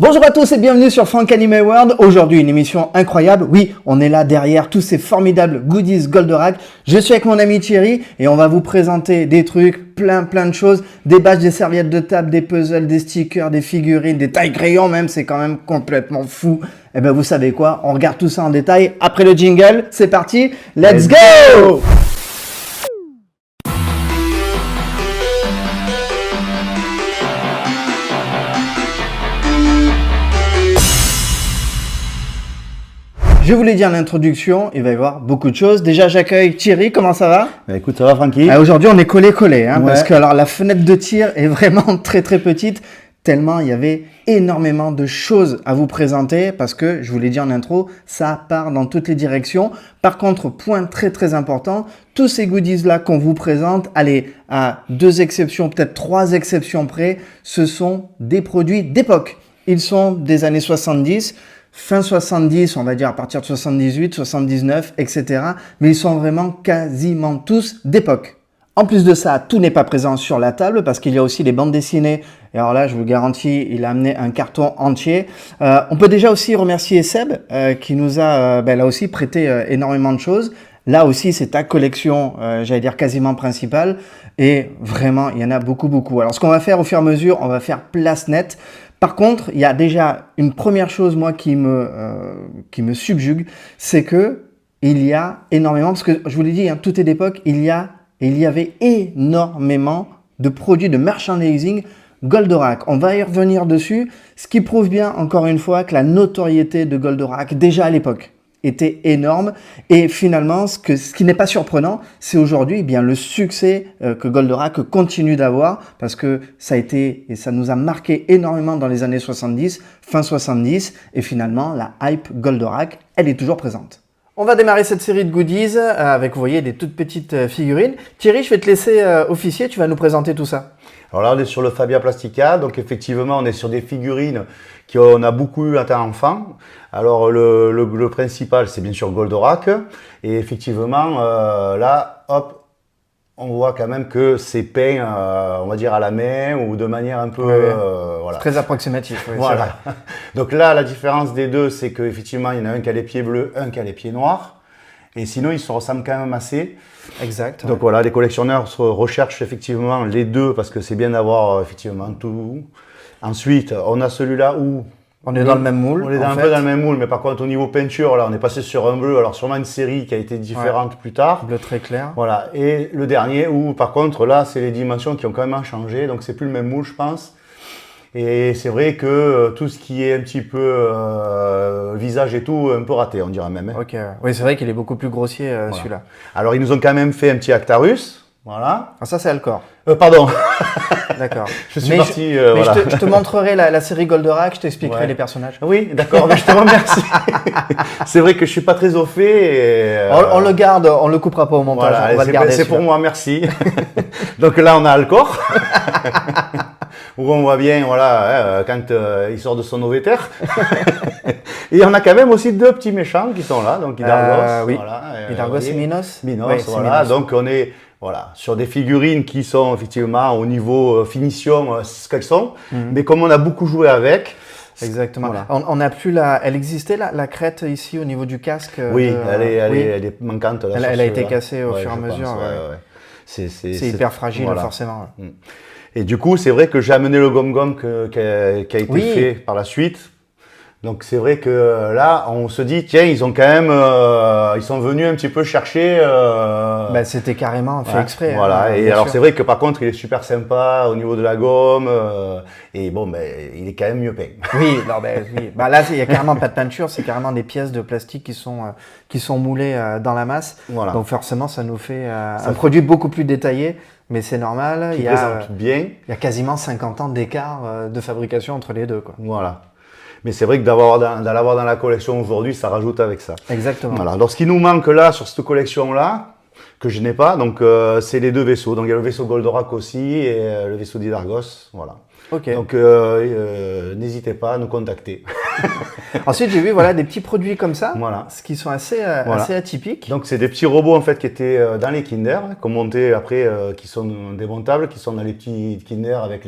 Bonjour à tous et bienvenue sur Frank Anime World. Aujourd'hui, une émission incroyable. Oui, on est là derrière tous ces formidables goodies Goldorak. Je suis avec mon ami Thierry et on va vous présenter des trucs, plein de choses. Des badges, des serviettes de table, des puzzles, des stickers, des figurines, des tailles crayons même. C'est quand même complètement fou. Et ben vous savez quoi, on regarde tout ça en détail. Après le jingle, c'est parti. Let's go! Je vous l'ai dit en introduction, il va y avoir beaucoup de choses. Déjà, j'accueille Thierry, comment ça va? Bah écoute, ça va Francky? Aujourd'hui, on est collé, Ouais. parce que alors, la fenêtre de tir est vraiment très petite, tellement il y avait énormément de choses à vous présenter, parce que, je vous l'ai dit en intro, ça part dans toutes les directions. Par contre, point très important, tous ces goodies-là qu'on vous présente, allez, à 2 exceptions, peut-être 3 exceptions près, ce sont des produits d'époque. Ils sont des années 70, fin 70, on va dire à partir de 78, 79, etc. Mais ils sont vraiment quasiment tous d'époque. En plus de ça, tout n'est pas présent sur la table parce qu'il y a aussi les bandes dessinées. Et alors là, je vous garantis, il a amené un carton entier. On peut déjà aussi remercier Seb qui nous a là aussi prêté énormément de choses. Là aussi, c'est ta collection, j'allais dire quasiment principale. Et vraiment, il y en a beaucoup. Alors, ce qu'on va faire au fur et à mesure, on va faire place nette. Par contre, il y a déjà une première chose, moi, qui me subjugue, c'est que il y a énormément, parce que je vous l'ai dit, hein, tout est d'époque, il y avait énormément de produits de merchandising Goldorak. On va y revenir dessus, ce qui prouve bien, encore une fois, que la notoriété de Goldorak, déjà à l'époque, était énorme. Et finalement, ce qui n'est pas surprenant, c'est aujourd'hui bien le succès que Goldorak continue d'avoir, parce que ça a été et ça nous a marqué énormément dans les années 70, fin 70, et finalement la hype Goldorak, elle est toujours présente. On va démarrer cette série de goodies avec, vous voyez, des toutes petites figurines. Thierry, je vais te laisser officier, tu vas nous présenter tout ça. Alors là, on est sur le Fabia Plastica, donc effectivement, on est sur des figurines qu'on a beaucoup eu en tant qu'enfant. Alors le principal, c'est bien sûr Goldorak, et effectivement, là, hop, on voit quand même que c'est peint, on va dire à la main ou de manière un peu, voilà. Très approximatif. Oui, voilà. Donc là, la différence des deux, c'est qu'effectivement, il y en a un qui a les pieds bleus, un qui a les pieds noirs. Et sinon, ils se ressemblent quand même assez. Exact. Donc voilà, les collectionneurs recherchent effectivement les deux parce que c'est bien d'avoir effectivement tout. Ensuite, on a celui-là où on est dans le même moule. On est un peu dans le même moule, mais par contre, au niveau peinture, là, on est passé sur un bleu. Alors sûrement une série qui a été différente plus tard. Bleu très clair. Voilà. Et le dernier où, par contre, là, c'est les dimensions qui ont quand même changé. Donc c'est plus le même moule, je pense. Et c'est vrai que tout ce qui est un petit peu visage et tout, un peu raté, on dirait même. Hein. Ok, oui, c'est vrai qu'il est beaucoup plus grossier voilà. celui-là. Alors, ils nous ont quand même fait un petit Actarus. Voilà. Ah, ça, c'est Alcor. Pardon. D'accord. Je suis parti. Voilà. Je te montrerai la série Goldorak, je t'expliquerai les personnages. Oui, d'accord, mais je te remercie. C'est vrai que je suis pas très au fait. Et, on le garde, on le coupera pas au montage. Voilà, on va le garder. C'est pour moi, merci. Donc là, on a Alcor. Où on voit bien, voilà, quand il sort de son ovéter. Et on a quand même aussi 2 petits méchants qui sont là, donc Hydargos. Oui. Voilà, Hydargos et Minos. Minos, oui, voilà. Minos. Donc on est sur des figurines qui sont effectivement au niveau finition, ce qu'elles sont. Mais comme on a beaucoup joué avec. Exactement. Voilà. On n'a plus elle existait la crête ici au niveau du casque. Oui, elle est manquante. Là, elle a été cassée au fur et à mesure. C'est hyper fragile, forcément. Et du coup, c'est vrai que j'ai amené le gom-gom qui a été fait par la suite. Donc c'est vrai que là, on se dit, tiens, ils ont quand même, ils sont venus un petit peu chercher. C'était carrément fait exprès. Voilà. Hein, et alors sûr. c'est vrai que par contre, il est super sympa au niveau de la gomme. Et bon, il est quand même mieux peint. Oui, oui. Là, il y a carrément pas de peinture, c'est carrément des pièces de plastique qui sont moulées dans la masse. Voilà. Donc forcément, ça nous fait un produit beaucoup plus détaillé. Mais c'est normal, il y a quasiment 50 ans d'écart de fabrication entre les deux. Quoi. Voilà. Mais c'est vrai que d'avoir dans la collection aujourd'hui, ça rajoute avec ça. Exactement. Voilà. Alors ce qui nous manque là, sur cette collection-là, que je n'ai pas, donc c'est les 2 vaisseaux. Donc il y a le vaisseau Goldorak aussi et le vaisseau d'Hydargos. Voilà. Ok. Donc, n'hésitez pas à nous contacter. Ensuite, j'ai vu voilà, des petits produits comme ça, Voilà. ce qui sont assez, Voilà. assez atypiques. Donc, c'est des petits robots en fait qui étaient dans les Kinder, qu'on montait après, qui sont démontables, qui sont dans les petits Kinder avec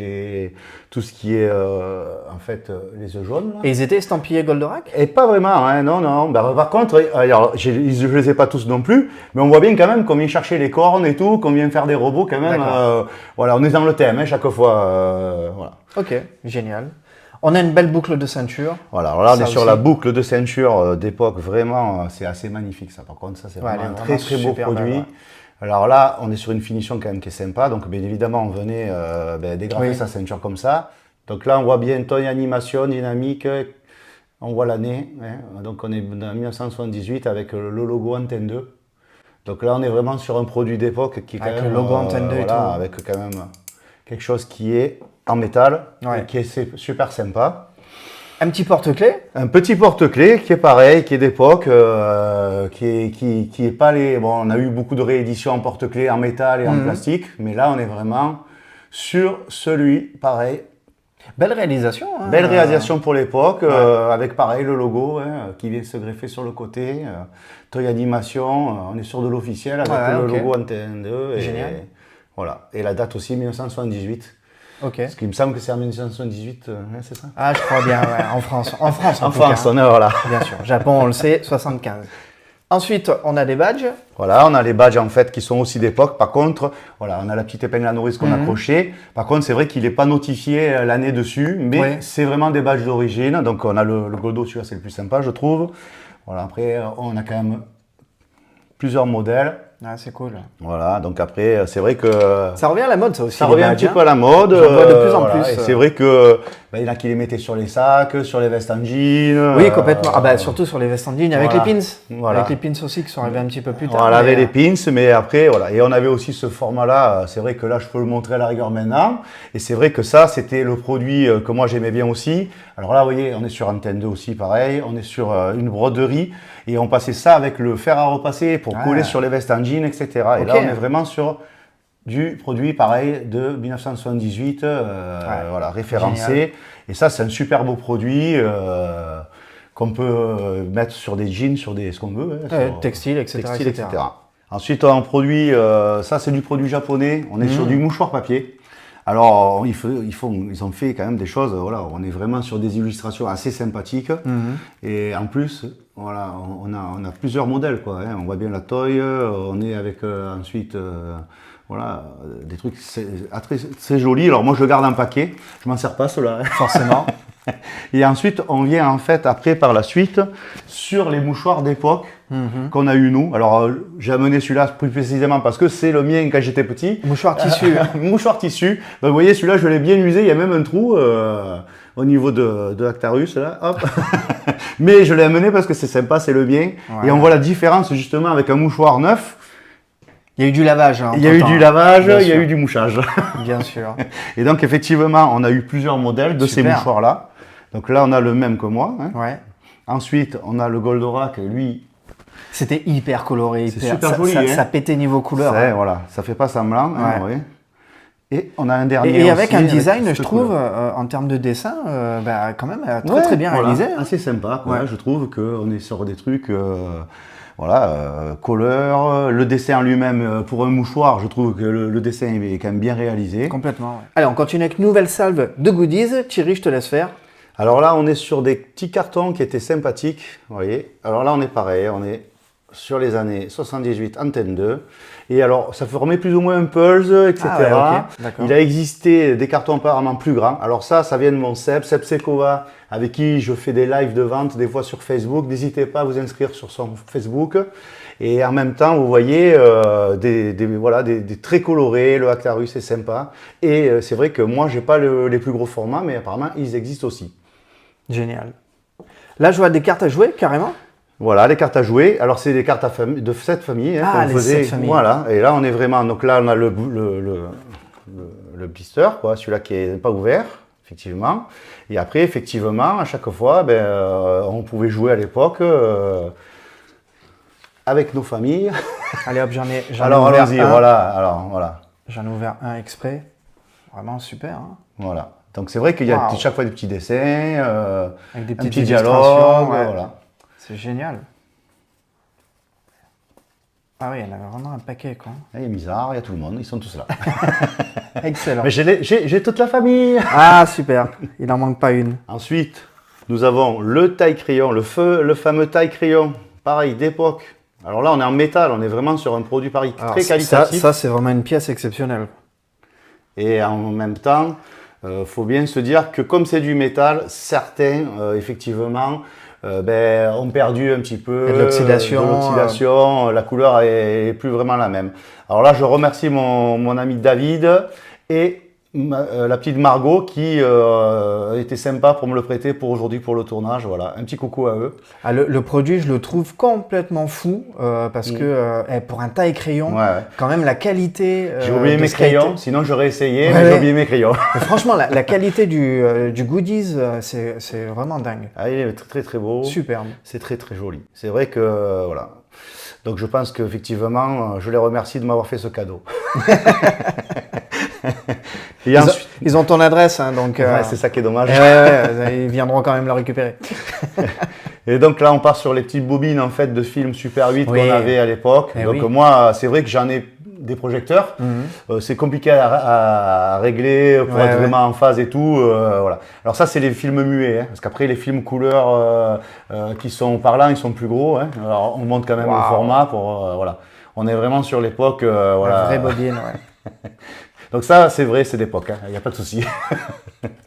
tout ce qui est en fait les œufs jaunes. Là. Et ils étaient estampillés Goldorak? Et pas vraiment, hein, non, non. Ben, par contre, alors, je ne les ai pas tous non plus, mais on voit bien quand même qu'on vient chercher les cornes et tout, qu'on vient faire des robots quand même. Voilà, on est dans le thème hein, chaque fois. Voilà. Ok, génial. On a une belle boucle de ceinture. Voilà, alors là on Ça est sur aussi. la boucle de ceinture d'époque, vraiment, c'est assez magnifique ça. Par contre, ça c'est Ouais, vraiment elle est un vraiment très beau super produit. belle, ouais. Alors là, on est sur une finition quand même qui est sympa, donc bien évidemment on venait dégrafer Oui. sa ceinture comme ça. Donc là on voit bien Toy Animation, dynamique, on voit l'année, hein. Donc on est dans 1978 avec le logo Antenne 2. Donc là on est vraiment sur un produit d'époque qui est quand Avec même, le logo Antenne 2 et voilà, tout. avec quand même quelque chose qui est en métal, Ouais. et qui est super sympa. Un petit porte-clés. Un petit porte-clés qui est pareil, qui est d'époque, qui est pas les. Bon, on a eu beaucoup de rééditions en porte-clés en métal et en plastique, mais là on est vraiment sur celui, pareil. Belle réalisation. Hein, Belle réalisation pour l'époque, avec pareil le logo hein, qui vient se greffer sur le côté. Toy Animation, on est sur de l'officiel avec le ok. logo Antenne 2. Et, Génial. voilà. Et la date aussi 1978. Ok. Parce qu'il me semble que c'est en 1978, c'est ça? Ah, je crois bien, ouais. En France. En France, en En tout cas. France, on est voilà. Bien sûr. Japon, on le sait, 75. Ensuite, on a des badges. Voilà, on a les badges en fait qui sont aussi d'époque. Par contre, voilà, on a la petite épingle à nourrice qu'on a accrochée. Par contre, c'est vrai qu'il n'est pas notifié l'année dessus, mais c'est vraiment des badges d'origine. Donc, on a le Goldo, celui-là, c'est le plus sympa, je trouve. Voilà, après, on a quand même plusieurs modèles. Ah, c'est cool. Voilà, donc après, c'est vrai que Ça revient à la mode, ça aussi. ça les revient un badges, petit hein. peu à la mode. J'en vois de plus en voilà, plus. Et c'est vrai que il y en a qui les mettaient sur les sacs, sur les vestes en jean. Oui, complètement. Ah bah surtout sur les vestes en jean, avec voilà. les pins. Voilà. Avec les pins aussi qui sont arrivés un petit peu plus tard. On avait mais, les pins, mais après, voilà. Et on avait aussi ce format-là. C'est vrai que là, je peux le montrer à la rigueur maintenant. Et c'est vrai que ça, c'était le produit que moi, j'aimais bien aussi. Alors là, vous voyez, on est sur Antenne 2 aussi, pareil. On est sur une broderie. Et on passait ça avec le fer à repasser pour coller sur les vestes en jean, etc. Et là, on est vraiment sur du produit, pareil, de 1978, voilà, référencé. Génial. Et ça, c'est un super beau produit qu'on peut mettre sur des jeans, sur des ce qu'on veut. Hein, sur textile, etc., textile, etc. Ensuite, on a un produit, ça c'est du produit japonais. On est sur du mouchoir papier. Alors, ils ont fait quand même des choses, voilà, on est vraiment sur des illustrations assez sympathiques. Et en plus, voilà, on a plusieurs modèles, quoi. Hein. On voit bien la Toy, on est avec ensuite, voilà, des trucs très jolis. Alors moi, je le garde en paquet, je m'en sers pas, ceux-là. Hein. Forcément. Et ensuite, on vient en fait après par la suite sur les mouchoirs d'époque qu'on a eu nous. Alors, j'ai amené celui-là plus précisément parce que c'est le mien quand j'étais petit. Mouchoir tissu. Mouchoir tissu. Donc, vous voyez, celui-là, je l'ai bien usé. Il y a même un trou au niveau de l'Actarus, là. Hop. Mais je l'ai amené parce que c'est sympa, c'est le bien. Ouais. Et on voit la différence justement avec un mouchoir neuf. Il y a eu du lavage. Hein, Il y a eu du lavage, il y a eu du mouchage. Bien sûr. Et donc, effectivement, on a eu plusieurs modèles de ces Super. mouchoirs-là. Donc là, on a le même que moi. Hein. Ouais. Ensuite, on a le Goldorak, lui. C'était hyper coloré, C'est hyper. super joli, hein. Ça pétait niveau couleur. C'est, hein. voilà, ça fait pas semblant. Hein, Ouais. ouais. Et on a un dernier. Et avec aussi, un design, cette je trouve, couleur. en termes de dessin, quand même très Ouais, très bien voilà, réalisé. hein. Assez sympa. Quoi. Ouais. Je trouve qu'on est sur des trucs. Couleur, le dessin en lui-même, pour un mouchoir, je trouve que le dessin est quand même bien réalisé. Complètement. Ouais. Allez, on continue avec une nouvelle salve de goodies. Thierry, je te laisse faire. Alors là, on est sur des petits cartons qui étaient sympathiques, vous voyez. Alors là, on est pareil, on est sur les années 78, Antenne 2. Et alors, ça formait plus ou moins un Pulse, etc. Ah ouais, ok, d'accord. Il a existé des cartons apparemment plus grands. Alors ça vient de mon Seb Sekova, avec qui je fais des lives de vente, des fois sur Facebook. N'hésitez pas à vous inscrire sur son Facebook. Et en même temps, vous voyez des très colorés, le Actarus est sympa. Et c'est vrai que moi, j'ai pas les plus gros formats, mais apparemment, ils existent aussi. Génial. Là, je vois des cartes à jouer, carrément. Voilà, les cartes à jouer. Alors, c'est des cartes de cette famille. Hein, Ah, qu'on les faisait. 7 familles. Voilà, et là, on est vraiment... Donc là, on a le blister, quoi, celui-là qui n'est pas ouvert, effectivement. Et après, effectivement, à chaque fois, on pouvait jouer à l'époque avec nos familles. Allez hop, j'en ai Alors, ouvert allons-y, un. voilà. Alors, voilà. J'en ai ouvert un exprès. Vraiment super. Hein. Voilà. Donc c'est vrai qu'il y a Waouh. chaque fois des petits dessins, Avec des un petites petit illustrations, dialogue, ouais. voilà. C'est génial. Ah oui, elle a vraiment un paquet, quoi. Il y a Misard, il y a tout le monde, ils sont tous là. Excellent. Mais j'ai toute la famille. Ah, super. Il n'en manque pas une. Ensuite, nous avons le taille-crayon, le fameux taille-crayon, pareil, d'époque. Alors là, on est en métal, on est vraiment sur un produit pareil Alors, très qualitatif. ça c'est vraiment une pièce exceptionnelle. Et en même temps, faut bien se dire que comme c'est du métal, certains, effectivement, ont perdu un petit peu Il y a de l'oxydation, la couleur est plus vraiment la même. Alors là, je remercie mon ami David et la petite Margot qui était sympa pour me le prêter pour aujourd'hui pour le tournage. Voilà, un petit coucou à eux. Ah, le produit, je le trouve complètement fou parce que pour un taille-crayon, Ouais. quand même la qualité. J'ai oublié de mes ce qui a été- crayons, sinon j'aurais essayé, Ouais, mais j'ai ouais. oublié mes crayons. Mais franchement, la qualité du goodies, c'est vraiment dingue. Ah, il est très très très beau. Superbe. C'est très très joli. C'est vrai que voilà. Donc je pense qu'effectivement, je les remercie de m'avoir fait ce cadeau. Et ensuite, Ils ont ton adresse, hein, donc. ouais, c'est ça qui est dommage. Ils viendront quand même le récupérer. Et donc là, on part sur les petites bobines en fait de films Super 8 Oui. qu'on avait à l'époque. Eh Donc oui. moi, c'est vrai que j'en ai des projecteurs. C'est compliqué à régler pour Ouais, être ouais. vraiment en phase et tout. Voilà. Alors ça, c'est les films muets, hein, parce qu'après les films couleurs qui sont parlants, ils sont plus gros. Hein. Alors on monte quand même le Waouh. format pour voilà. On est vraiment sur l'époque. La Voilà. vraie bobine, ouais. Donc ça, c'est vrai, c'est d'époque. Il n'y a pas de souci.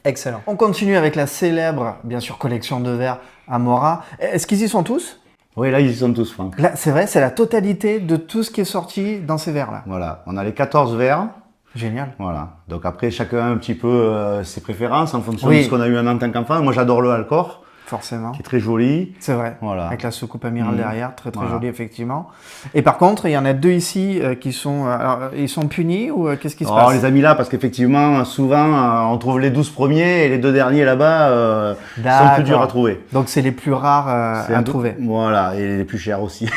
Excellent. On continue avec la célèbre, bien sûr, collection de verres Amora. Est-ce qu'ils y sont tous? Oui, là, ils y sont tous, Franck. Là, c'est vrai, c'est la totalité de tout ce qui est sorti dans ces verres-là. Voilà. On a les 14 verres. Génial. Voilà. Donc après, chacun un petit peu ses préférences en fonction Oui. de ce qu'on a eu en tant qu'enfant. Moi, j'adore le Alcor, Forcément. qui est très joli. C'est vrai. Voilà. Avec la soucoupe amiral derrière, très très Voilà. joli effectivement. Et par contre, il y en a deux ici qui sont, alors, ils sont punis ou qu'est-ce qui se On passe? les a mis là parce qu'effectivement, souvent, on trouve les 12 premiers et les 2 derniers là-bas sont D'accord. plus durs à trouver. Donc c'est les plus rares C'est à un peu- trouver. Voilà, et les plus chers aussi.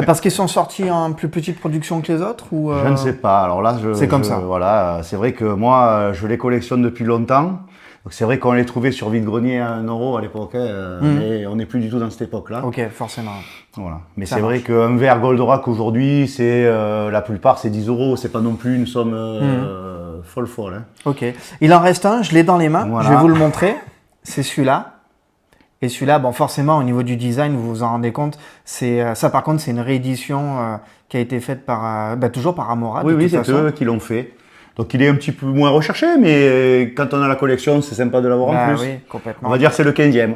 Parce qu'ils sont sortis en plus petite production que les autres ou Je ne sais pas. Alors là, C'est comme ça. Voilà, c'est vrai que moi, je les collectionne depuis longtemps. Donc c'est vrai qu'on les trouvait sur vide-grenier à 1 € à l'époque, hein, mais on n'est plus du tout dans cette époque-là. Ok, forcément. Voilà. Mais Ça c'est vrai marche. qu'un verre Goldorak aujourd'hui, c'est la plupart c'est 10 €. C'est pas non plus une somme folle. Hein. Ok. Il en reste un, je l'ai dans les mains, Voilà. je vais vous le montrer. C'est celui-là. Et celui-là, bon, forcément, au niveau du design, vous vous en rendez compte, ça par contre, c'est une réédition qui a été faite par, toujours par Amora. Oui, de oui, toute c'est façon. eux qui l'ont fait. Donc il est un petit peu moins recherché, mais quand on a la collection, c'est sympa de l'avoir en Ah plus. oui, complètement. On va dire que c'est le 15e.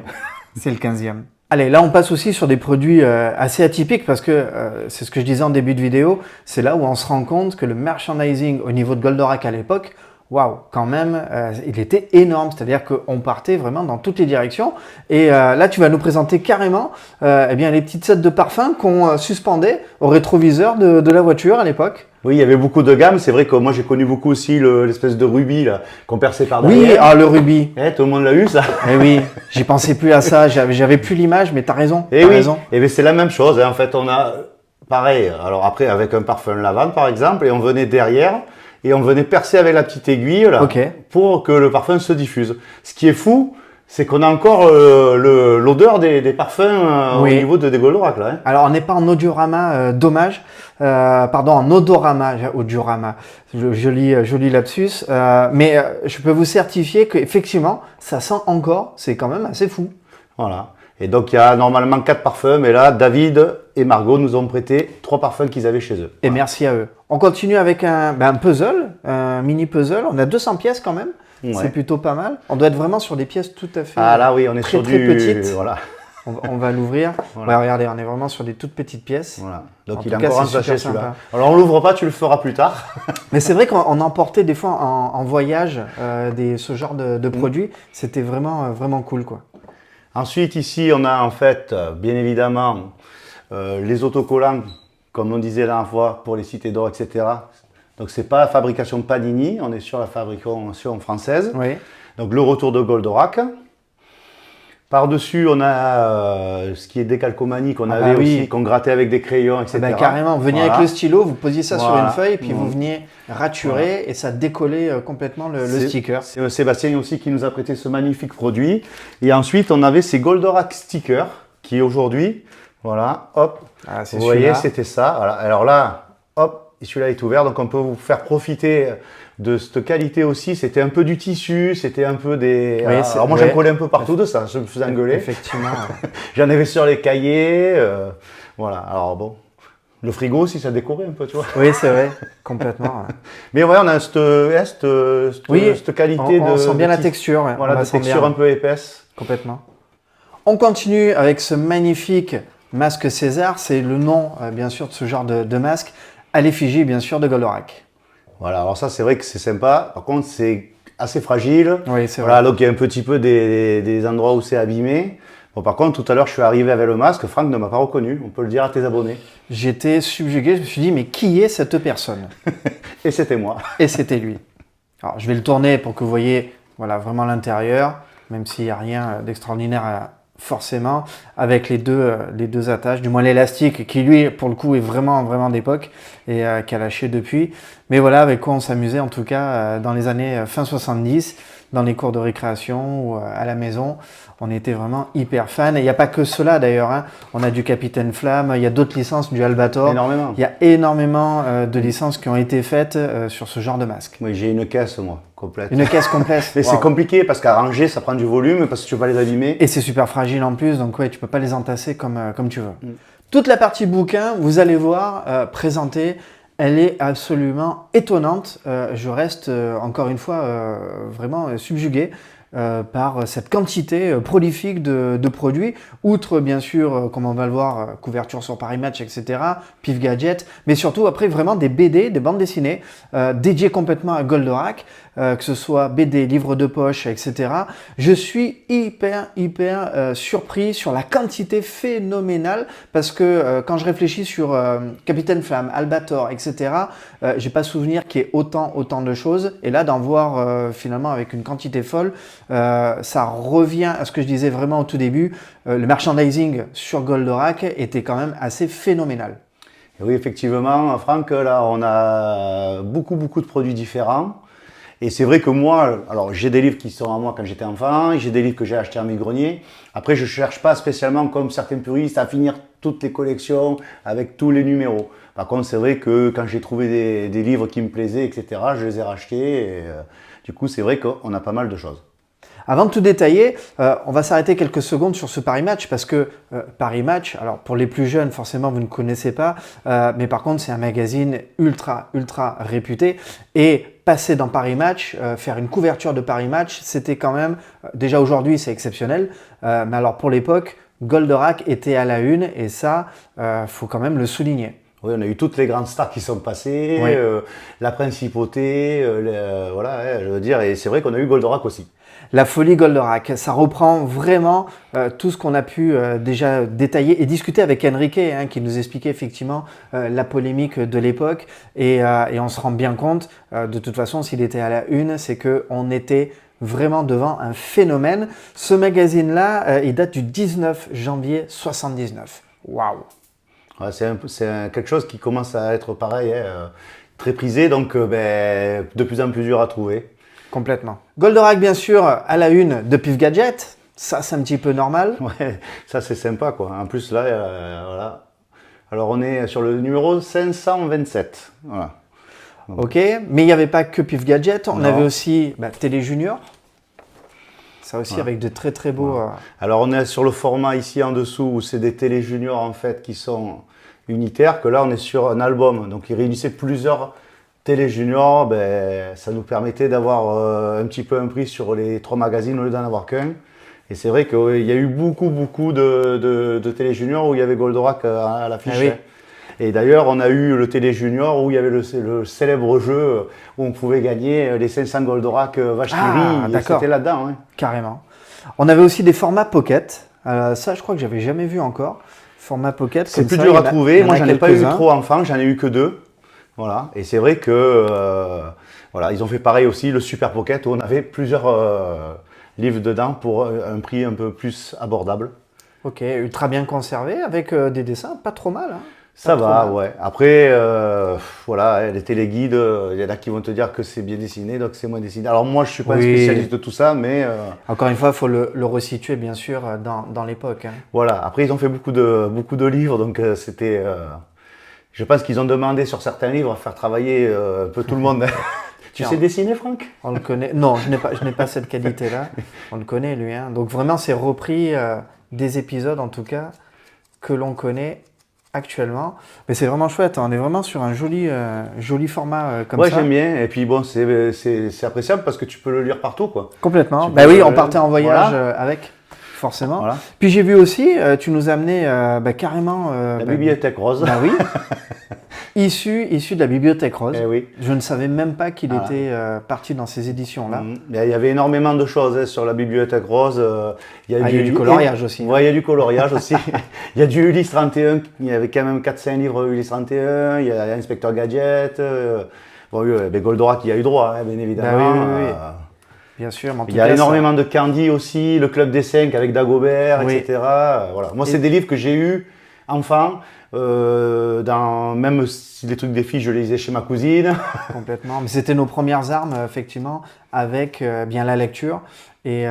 C'est le 15e. Allez, là, on passe aussi sur des produits assez atypiques parce que c'est ce que je disais en début de vidéo. C'est là où on se rend compte que le merchandising au niveau de Goldorak à l'époque, waouh, quand même, il était énorme. C'est-à-dire qu'on partait vraiment dans toutes les directions. Et là, tu vas nous présenter carrément eh bien, les petites sets de parfums qu'on suspendait au rétroviseur de la voiture à l'époque. Oui, il y avait beaucoup de gammes. C'est vrai que moi j'ai connu beaucoup aussi l'espèce de rubis là, qu'on perçait par Oui, derrière. ah, le rubis. Tout le monde l'a eu ça. Eh oui, j'y pensais plus à ça. J'avais plus l'image, mais t'as raison. Et t'as oui, raison. et bien c'est la même chose. Hein. En fait, on a pareil. Alors après, avec un parfum lavande par exemple, et on venait derrière et on venait percer avec la petite aiguille là, Ok. pour que le parfum se diffuse. Ce qui est fou, c'est qu'on a encore l'odeur des parfums Oui. au niveau de des Goldorak là. Hein. Alors, on n'est pas en audiorama, dommage. Pardon, en odorama, audiorama. Joli lapsus. Mais je peux vous certifier qu'effectivement, ça sent encore. C'est quand même assez fou. Voilà. Et donc il y a normalement 4 parfums, mais là, David et Margot nous ont prêté 3 parfums qu'ils avaient chez eux. Et merci à eux. On continue avec un puzzle, un mini puzzle. On a 200 pièces quand même. Ouais. C'est plutôt pas mal. On doit être vraiment sur des pièces tout à fait Ah là oui, on est très, sur très du petites. voilà. On va l'ouvrir. Voilà. Ouais, regardez, on est vraiment sur des toutes petites pièces. Voilà. Donc En il tout est cas, encore en c'est super sachet sympa. celui-là. Alors on l'ouvre pas, tu le feras plus tard. Mais c'est vrai qu'on emportait des fois en voyage ce genre de produits. C'était vraiment cool, quoi. Ensuite ici on a en fait bien évidemment les autocollants comme on disait la dernière fois pour les cités d'or etc. Donc c'est pas la fabrication Panini, on est sur la fabrication française. Oui. Donc le retour de Goldorak. Par-dessus, on a ce qui est décalcomanie qu'on avait oui. aussi, qu'on grattait avec des crayons, etc. Carrément, vous veniez avec le stylo, vous posiez ça sur une feuille, puis vous Mmh. veniez raturer et ça décollait complètement le sticker. C'est Sébastien aussi qui nous a prêté ce magnifique produit. Et ensuite, on avait ces Goldorak stickers qui aujourd'hui, voilà, hop, Ah, vous voyez, c'était ça. Voilà. Alors là, hop, celui-là est ouvert, donc on peut vous faire profiter de cette qualité aussi. C'était un peu du tissu, c'était un peu des... Oui, alors moi, j'en collais un peu partout de ça, je me faisais engueuler. Effectivement. J'en avais sur les cahiers, voilà. Alors bon, le frigo aussi, ça décorait un peu, tu vois. Oui, c'est vrai, complètement. Mais ouais, on a cette qualité on de... sent bien de la tis- texture. Ouais, Voilà, on la de sent texture bien. un peu épaisse. Complètement. On continue avec ce magnifique masque César. C'est le nom, bien sûr, de ce genre de masque, à l'effigie, bien sûr, de Goldorak. Voilà, alors ça, c'est vrai que c'est sympa. Par contre, c'est assez fragile. Oui, c'est Voilà, vrai. donc il y a un petit peu des endroits où c'est abîmé. Bon, par contre, tout à l'heure, je suis arrivé avec le masque. Franck ne m'a pas reconnu. On peut le dire à tes abonnés. J'étais subjugué. Je me suis dit, mais qui est cette personne? Et c'était moi. Et c'était lui. Alors, je vais le tourner pour que vous voyez voilà, vraiment l'intérieur, même s'il n'y a rien d'extraordinaire forcément, avec les deux attaches, du moins l'élastique qui lui, pour le coup, est vraiment d'époque et qui a lâché depuis. Mais voilà, avec quoi on s'amusait en tout cas dans les années fin 70, dans les cours de récréation ou à la maison. On était vraiment hyper fans. Et il n'y a pas que cela d'ailleurs. Hein. On a du Capitaine Flamme, il y a d'autres licences, du Albator. Énormément. Il y a énormément de licences qui ont été faites sur ce genre de masque. Oui, j'ai une caisse, moi, complète. Une caisse complète. Mais Wow. c'est compliqué parce qu'à ranger, ça prend du volume parce que tu peux pas les abîmer. Et c'est super fragile en plus, donc ouais, tu peux pas les entasser comme tu veux. Toute la partie bouquin, vous allez voir, présentée, elle est absolument étonnante. Je reste encore une fois vraiment subjugué par cette quantité prolifique de produits, outre bien sûr, comme on va le voir, couverture sur Paris Match, etc., Pif Gadget, mais surtout après vraiment des BD, des bandes dessinées dédiées complètement à Goldorak, que ce soit BD, livres de poche, etc. Je suis hyper surpris sur la quantité phénoménale parce que quand je réfléchis sur Capitaine Flamme, Albator, etc., j'ai pas souvenir qu'il y ait autant de choses. Et là, d'en voir finalement avec une quantité folle, ça revient à ce que je disais vraiment au tout début. Le merchandising sur Goldorak était quand même assez phénoménal. Et oui, effectivement, Franck, là, on a beaucoup de produits différents. Et c'est vrai que moi, alors j'ai des livres qui sont à moi quand j'étais enfant, j'ai des livres que j'ai achetés en mi-grenier. Après, je cherche pas spécialement, comme certains puristes, à finir toutes les collections avec tous les numéros. Par contre, c'est vrai que quand j'ai trouvé des livres qui me plaisaient, etc., je les ai rachetés. Et, du coup, c'est vrai qu'on a pas mal de choses. Avant de tout détailler, on va s'arrêter quelques secondes sur ce Paris Match parce que Paris Match, alors pour les plus jeunes, forcément vous ne connaissez pas, mais par contre c'est un magazine ultra réputé et passer dans Paris Match, faire une couverture de Paris Match, c'était quand même, déjà aujourd'hui c'est exceptionnel, mais alors pour l'époque, Goldorak était à la une et ça, faut quand même le souligner. Oui, on a eu toutes les grandes stars qui sont passées, Oui. la principauté, voilà, je veux dire, et c'est vrai qu'on a eu Goldorak aussi. La folie Goldorak, ça reprend vraiment tout ce qu'on a pu déjà détailler et discuter avec Enrique, hein, qui nous expliquait effectivement la polémique de l'époque. Et on se rend bien compte, de toute façon, s'il était à la une, c'est qu'on était vraiment devant un phénomène. Ce magazine-là, il date du 19 janvier 79. Waouh! Ouais, quelque chose qui commence à être pareil, hein, très prisé, donc de plus en plus dur à trouver. Complètement. Goldorak, bien sûr, à la une de Pif Gadget. Ça, c'est un petit peu normal. Ouais, ça c'est sympa quoi. En plus là, voilà. Alors on est sur le numéro 527. Voilà. Ok, mais il n'y avait pas que Pif Gadget. On Non. avait aussi Télé Junior. Ça aussi Voilà. avec de très beaux... Voilà. Alors on est sur le format ici en dessous où c'est des télé juniors en fait qui sont unitaires, que là on est sur un album. Donc ils réunissaient plusieurs télé juniors, ça nous permettait d'avoir un petit peu un prix sur les 3 magazines au lieu d'en avoir qu'un. Et c'est vrai qu'il y a eu beaucoup de télé juniors où il y avait Goldorak à l'affiche. Ah oui. Et d'ailleurs, on a eu le télé junior où il y avait le célèbre jeu où on pouvait gagner les 500 Goldorak vache qui rit. Et c'était là-dedans. Hein. Carrément. On avait aussi des formats pocket. Ça, je crois que j'avais jamais vu encore. Format pocket. C'est plus dur à trouver. Moi, j'en ai pas eu trop enfant. J'en ai eu que 2. Voilà. Et c'est vrai que voilà, ils ont fait pareil aussi, le Super Pocket, où on avait plusieurs livres dedans pour un prix un peu plus abordable. Ok, ultra bien conservé, avec des dessins pas trop mal. Hein. Ça Pas trop va, mal. ouais. Après, voilà, les téléguides, il y en a qui vont te dire que c'est bien dessiné, donc c'est moins dessiné. Alors moi, je suis pas un Oui. spécialiste de tout ça, mais Encore une fois, il faut le resituer, bien sûr, dans l'époque. Hein. voilà. Après, ils ont fait beaucoup de livres, donc c'était... je pense qu'ils ont demandé sur certains livres à faire travailler un peu tout le monde. Tu Tiens. sais dessiner, Franck? On le connaît. Non, je n'ai pas cette qualité-là. On le connaît, lui. Hein. Donc vraiment, c'est repris des épisodes, en tout cas, que l'on connaît actuellement. Mais c'est vraiment chouette. Hein. On est vraiment sur un joli format comme Ouais, ça. j'aime bien. Et puis bon, c'est appréciable parce que tu peux le lire partout, quoi. Complètement. Tu Bah peux oui, le- on partait en voyage voilà. avec, forcément. Voilà. Puis j'ai vu aussi, tu nous as amené carrément... La bibliothèque rose. Bah oui. issu de la Bibliothèque Rose. Eh oui. Je ne savais même pas qu'il Voilà. était parti dans ces éditions-là. Il y avait énormément de choses hein, sur la bibliothèque rose. Il Il y a du coloriage aussi. Ouais, il y a du coloriage aussi. Il y a du Ulysse 31. Il y avait quand même 4-5 livres Ulysse 31. Il y a Inspecteur Gadget. Bon, Goldorak, il y a eu droit, hein, bien évidemment. Bah oui. Bien sûr. Mais en tout Il y a cas, énormément de Candy aussi. Le Club des 5 avec Dagobert, Oui. etc. Voilà. Moi, c'est des livres que j'ai eus enfant. Même si les trucs des filles, je les lisais chez ma cousine. Complètement. Mais c'était nos premières armes, effectivement, avec bien la lecture. Et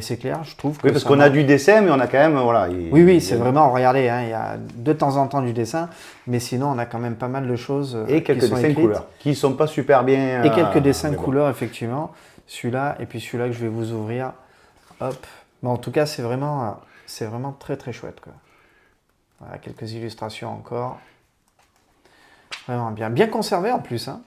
c'est clair, je trouve que Oui, parce ça qu'on a manque. du dessin, mais on a quand même, voilà. Oui, c'est vraiment, regardez, hein, il y a de temps en temps du dessin, mais sinon on a quand même pas mal de choses Et qui quelques sont dessins écrites. couleurs, qui sont pas super bien. Et quelques dessins mais bon. couleurs, effectivement. Celui-là, et puis celui-là que je vais vous ouvrir. Hop. Mais en tout cas, c'est vraiment très très chouette, quoi. Voilà, quelques illustrations encore. Vraiment bien. Bien conservé en plus. Hein.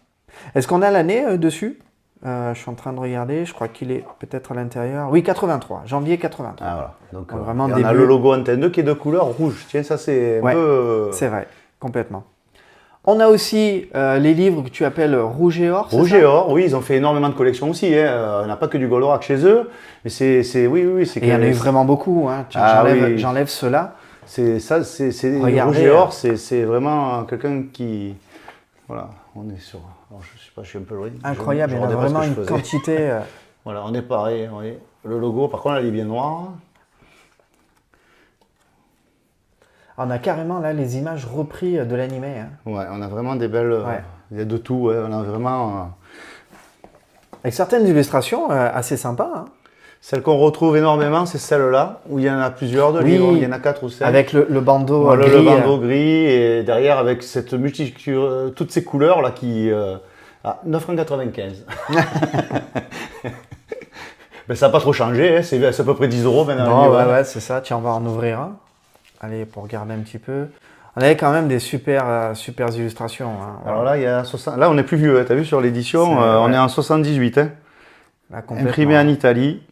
Est-ce qu'on a l'année dessus? Je suis en train de regarder. Je crois qu'il est peut-être à l'intérieur. Oui, 83. Janvier 83. Ah, voilà. Donc, Donc, vraiment et on début. a le logo Antenne 2 qui est de couleur rouge. Tiens, ça c'est un Ouais, peu. c'est vrai. Complètement. On a aussi les livres que tu appelles Rouge et Or. c'est Rouge ça et or, oui, ils ont fait énormément de collections aussi. Hein. On n'a pas que du Goldorak chez eux, mais oui, c'est Et il y en a eu vraiment beaucoup. Hein. Tiens, Ah oui. j'enlève cela. c'est Regardez, Rouge et or, c'est vraiment quelqu'un qui. Voilà, on est sur. Alors, je sais pas, je suis un peu loin. Incroyable. Je Il y en a regardais pas vraiment ce que une je faisais. quantité. Voilà, on est pareil. Vous voyez. Le logo, par contre, là, il est bien noir. On a carrément là les images reprises de l'animé. Hein. Ouais, on a vraiment des belles. Ouais. Il y a de tout, ouais. On a vraiment. Avec certaines illustrations assez sympas. Hein. Celle qu'on retrouve énormément, c'est celle-là, où il y en a plusieurs de Oui. livres, il y en a 4 ou 5. Avec le bandeau Voilà, gris. le bandeau gris, et derrière avec cette toutes ces couleurs là qui. Ah, 9,95 €. Mais ça n'a pas trop changé, hein, c'est à peu près 10 € maintenant. Non, le livre. ouais, c'est ça. Tiens, on va en ouvrir un. Allez, pour regarder un petit peu. On avait quand même des super illustrations. Hein. Alors là, il y a 60... là, on est plus vieux, hein, t'as vu sur l'édition, C'est- on ouais. est en 78, hein, Là, complètement. imprimé en Italie.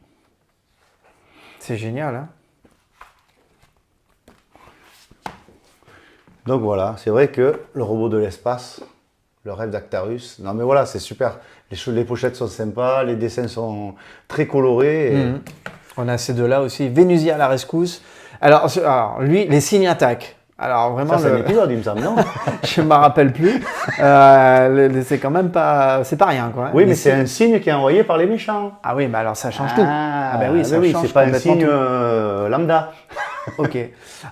C'est génial. Hein. Donc voilà, c'est vrai que le robot de l'espace, le rêve d'Actarus, non mais voilà, c'est super. Les pochettes sont sympas, les dessins sont très colorés. Et... On a ces deux-là aussi. Vénusia à la rescousse. Alors, lui, les signes attaquent. Alors vraiment, Ça, c'est un épisode, il me semble, non? je ne me rappelle plus. C'est quand même pas, c'est pas rien quoi. hein. Oui, Les mais c'est signes- un signe qui est envoyé par les méchants. Ah oui, mais alors ça change tout. Ah ben oui, ça oui, change c'est pas un complètement signe tout. lambda. Ok.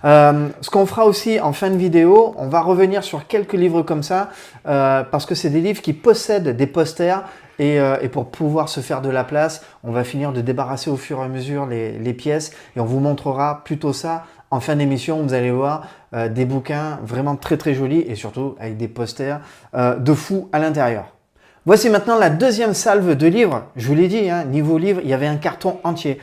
Ce qu'on fera aussi en fin de vidéo, on va revenir sur quelques livres comme ça, parce que c'est des livres qui possèdent des posters, et pour pouvoir se faire de la place, on va finir de débarrasser au fur et à mesure les pièces, et on vous montrera plutôt ça en fin d'émission. Vous allez voir des bouquins vraiment très très jolis, et surtout avec des posters de fou à l'intérieur. Voici maintenant la deuxième salve de livres. Je vous l'ai dit, hein, niveau livre, il y avait un carton entier.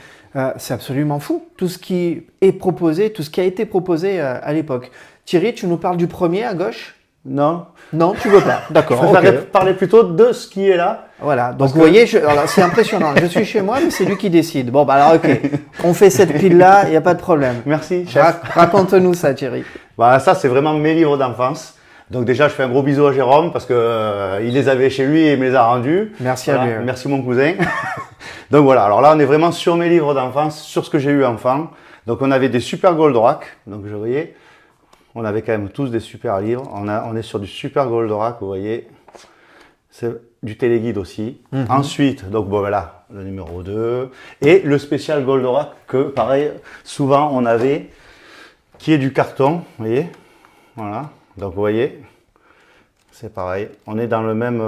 C'est absolument fou, tout ce qui est proposé, tout ce qui a été proposé à l'époque. Thierry, tu nous parles du premier à gauche? Non. Non, tu veux pas. D'accord. Je préférerais parler plutôt de ce qui est là. Voilà, donc vous voyez, alors, c'est impressionnant. Je suis chez moi, mais c'est lui qui décide. Bon, bah alors ok, on fait cette pile-là, il n'y a pas de problème. Merci, chef. Raconte-nous ça, Thierry. Bah, ça, c'est vraiment mes livres d'enfance. Donc déjà, je fais un gros bisou à Jérôme parce que il les avait chez lui et il me les a rendus. Merci à Voilà, lui. Merci mon cousin. Donc voilà, alors là, on est vraiment sur mes livres d'enfance, sur ce que j'ai eu enfant. Donc on avait des super Goldorak. Donc je voyais, on avait quand même tous des super livres. On est sur du super Goldorak, vous voyez. C'est du téléguide aussi. Ensuite, donc bon voilà, le numéro 2. Et le spécial Goldorak que, pareil, souvent on avait, qui est du carton, vous voyez. Voilà, donc vous voyez, c'est pareil. On est dans le même